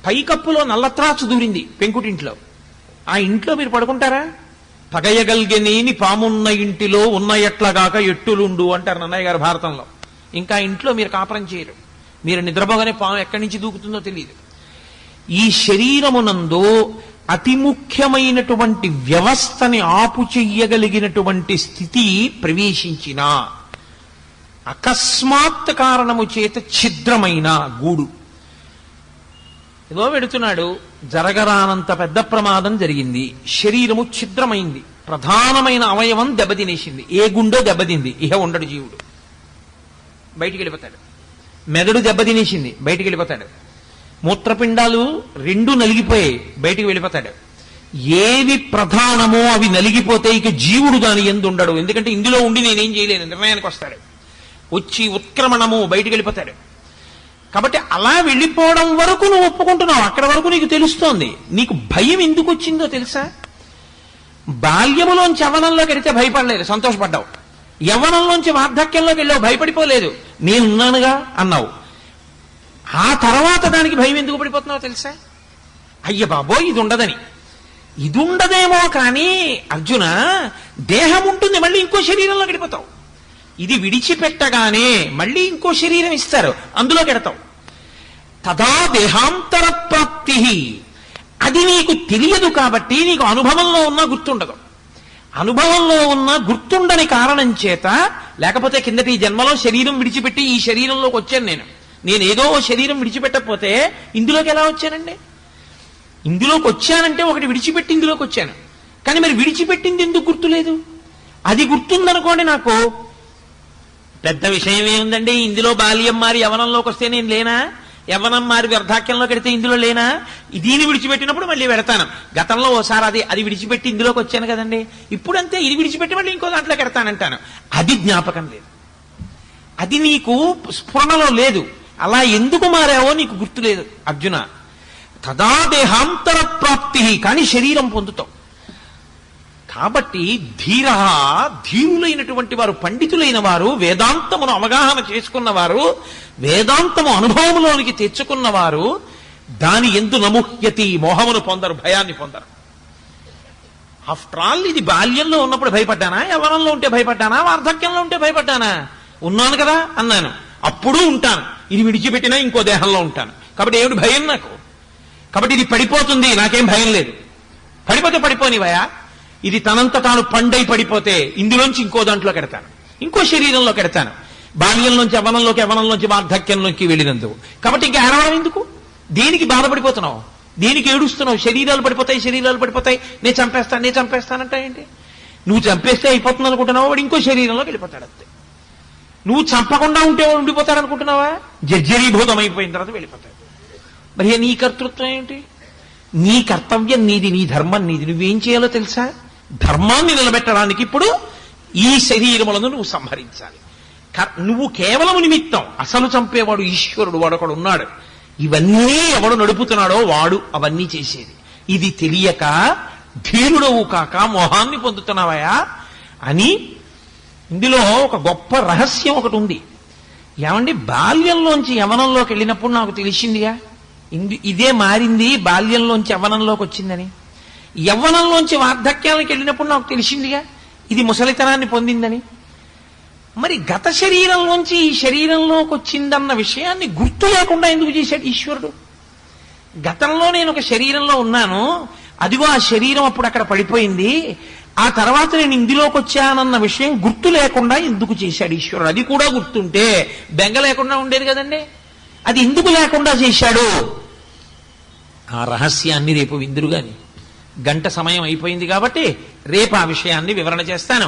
పైకప్పులో నల్లత్రాచు దూరింది పెంకుటింట్లో, ఆ ఇంట్లో మీరు పడుకుంటారా? పగయగల్గెనేని పామున్న ఇంటిలో ఉన్న ఎట్లగాక ఎట్టులుండు అంటారు నన్నయ్య గారు భారతంలో. ఇంకా ఇంట్లో మీరు కాపురం చేయరు, మీరు నిద్రపోగానే పాము ఎక్కడి నుంచి దూకుతుందో తెలియదు. ఈ శరీరమునందు అతి ముఖ్యమైనటువంటి వ్యవస్థని ఆపు చెయ్యగలిగినటువంటి స్థితి ప్రవేశించిన అకస్మాత్ కారణము చేత ఛిద్రమైన గూడు, ఏదో వెడుతున్నాడు, జరగరానంత పెద్ద ప్రమాదం జరిగింది, శరీరము ఛిద్రమైంది, ప్రధానమైన అవయవం దెబ్బతినేసింది. ఏ గుండో దెబ్బతింది, ఇహ ఉండడు జీవుడు, బయటికి వెళ్ళిపోతాడు. మెదడు దెబ్బతినేసింది, బయటికి వెళ్ళిపోతాడు. మూత్రపిండాలు రెండు నలిగిపోయాయి, బయటికి వెళ్ళిపోతాడు. ఏవి ప్రధానమో అవి నలిగిపోతే ఇక జీవుడు దాని ఎందు ఉండడు. ఎందుకంటే ఇందులో ఉండి నేనేం చేయలేను నిర్ణయానికి వస్తాడు. వచ్చి ఉత్క్రమణము, బయటికి వెళ్ళిపోతాడు. కాబట్టి అలా వెళ్ళిపోవడం వరకు నువ్వు ఒప్పుకుంటున్నావు, అక్కడ వరకు నీకు తెలుస్తోంది. నీకు భయం ఎందుకు వచ్చిందో తెలుసా? బాల్యములోంచి యవ్వనంలోకి వెళితే భయపడలేదు, సంతోషపడ్డావు. యవ్వనంలోంచి వార్ధక్యంలోకి వెళ్ళావు, భయపడిపోలేదు, నేనున్నానుగా అన్నావు. ఆ తర్వాత దానికి భయం ఎందుకు పడిపోతున్నావు తెలుసా? అయ్య బాబో ఇది ఉండదని. ఇది ఉండదేమో కానీ అర్జున, దేహం ఉంటుంది, మళ్ళీ ఇంకో శరీరంలో గడిపోతావు. ఇది విడిచిపెట్టగానే మళ్ళీ ఇంకో శరీరం ఇస్తారు, అందులోకి ఎడతావు. తదా దేహాంతర ప్రాప్తి, అది నీకు తెలియదు కాబట్టి నీకు అనుభవంలో ఉన్నా గుర్తుండదు. అనుభవంలో ఉన్న గుర్తుండని కారణం చేత, లేకపోతే కిందటి జన్మలో శరీరం విడిచిపెట్టి ఈ శరీరంలోకి వచ్చాను నేను ఏదో శరీరం విడిచిపెట్టకపోతే ఇందులోకి ఎలా వచ్చానండి? ఇందులోకి వచ్చానంటే ఒకటి విడిచిపెట్టి ఇందులోకి వచ్చాను. కానీ మరి విడిచిపెట్టింది ఎందుకు గుర్తులేదు? అది గుర్తుందనుకోండి, నాకు పెద్ద విషయం ఏముందండి, ఇందులో బాల్యం మారి యవనంలోకి వస్తే నేను లేనా? యవ్వనం మారి వ్యర్థాక్యంలోకి వెడితే ఇందులో లేనా? దీన్ని విడిచిపెట్టినప్పుడు మళ్ళీ వెడతాను. గతంలో ఓసారి అది విడిచిపెట్టి ఇందులోకి వచ్చాను కదండి, ఇప్పుడంతే ఇది విడిచిపెట్టి మళ్ళీ ఇంకో దాంట్లోకి వెడతానంటాను. అది జ్ఞాపకం లేదు, అది నీకు స్ఫురణలో లేదు. అలా ఎందుకు మారావో నీకు గుర్తులేదు అర్జున. తదా దేహాంతర ప్రాప్తి, కానీ శరీరం పొందుతావు. కాబట్టి ధీరులైనటువంటి వారు, పండితులైన వారు, వేదాంతమును అవగాహన చేసుకున్నవారు, వేదాంతము అనుభవంలోనికి తెచ్చుకున్నవారు దాని ఎందు నముహ్యతి, మోహమును పొందరు, భయాన్ని పొందరు. ఆఫ్టర్ ఆల్ ఇది బాల్యంలో ఉన్నప్పుడు భయపడ్డానా? యవ్వనంలో ఉంటే భయపడ్డానా? వార్ధక్యంలో ఉంటే భయపడ్డానా? ఉన్నాను కదా అన్నాను, అప్పుడు ఉంటాను. ఇది విడిచిపెట్టినా ఇంకో దేహంలో ఉంటాను. కాబట్టి ఏమిటి భయం నాకు? కాబట్టి ఇది పడిపోతుంది, నాకేం భయం లేదు. పడిపోతే పడిపోనివయా, ఇది తనంత తాను పండై పడిపోతే ఇందులోంచి ఇంకో దాంట్లో కెడతాను, ఇంకో శరీరంలో కెడతాను. బాల్యంలోంచి యవ్వనంలోకి, యవ్వనంలోంచి వార్ధక్యంలోకి వెళ్ళినందుకు. కాబట్టి ఇంకా ఏడవడం ఎందుకు? దేనికి బాధపడిపోతున్నావు? దేనికి ఏడుస్తున్నావు? శరీరాలు పడిపోతాయి, శరీరాలు పడిపోతాయి, నేను చంపేస్తానంటా ఏంటి? నువ్వు చంపేస్తే అయిపోతుంది అనుకుంటున్నావా? వాడు ఇంకో శరీరంలోకి వెళ్ళిపోతాడు అంతే. నువ్వు చంపకుండా ఉంటే వాడు ఉండిపోతాడు అనుకుంటున్నావా? జర్జరీభూతం అయిపోయిన తర్వాత వెళ్ళిపోతాడు. మరి నీ కర్తృత్వం ఏంటి? నీ కర్తవ్యం నీది, నీ ధర్మం నీది. నువ్వేం చేయాలో తెలుసా? ధర్మాన్ని నిలబెట్టడానికి ఇప్పుడు ఈ శరీరములను నువ్వు సంహరించాలి. నువ్వు కేవలం నిమిత్తం, అసలు చంపేవాడు ఈశ్వరుడు, వాడు ఒకడు ఉన్నాడు. ఇవన్నీ ఎవడు నడుపుతున్నాడో వాడు అవన్నీ చేసేది. ఇది తెలియక ధీరుడవు కాక మోహాన్ని పొందుతున్నావయా అని. ఇందులో ఒక గొప్ప రహస్యం ఒకటి ఉంది. ఏమండి బాల్యంలోంచి యవనంలోకి వెళ్ళినప్పుడు నాకు తెలిసిందిగా ఇదే మారింది, బాల్యంలోంచి యవ్వనంలోకి వచ్చిందని. యవ్వనంలోంచి వార్ధక్యానికి వెళ్ళినప్పుడు నాకు తెలిసిందిగా ఇది ముసలితనాన్ని పొందిందని. మరి గత శరీరంలోంచి ఈ శరీరంలోకి వచ్చిందన్న విషయాన్ని గుర్తు లేకుండా ఎందుకు చేశాడు ఈశ్వరుడు? గతంలో నేను ఒక శరీరంలో ఉన్నాను, అదిగో ఆ శరీరం అప్పుడు అక్కడ పడిపోయింది, ఆ తర్వాత నేను ఇందులోకి వచ్చానన్న విషయం గుర్తు లేకుండా ఎందుకు చేశాడు ఈశ్వరుడు? అది కూడా గుర్తుంటే బెంగ లేకుండా ఉండేది కదండి. అది ఎందుకు లేకుండా చేశాడు? ఆ రహస్యాన్ని రేపు విందురుగాని. గంట సమయం అయిపోయింది కాబట్టి రేపు ఆ విషయాన్ని వివరణ చేస్తాను.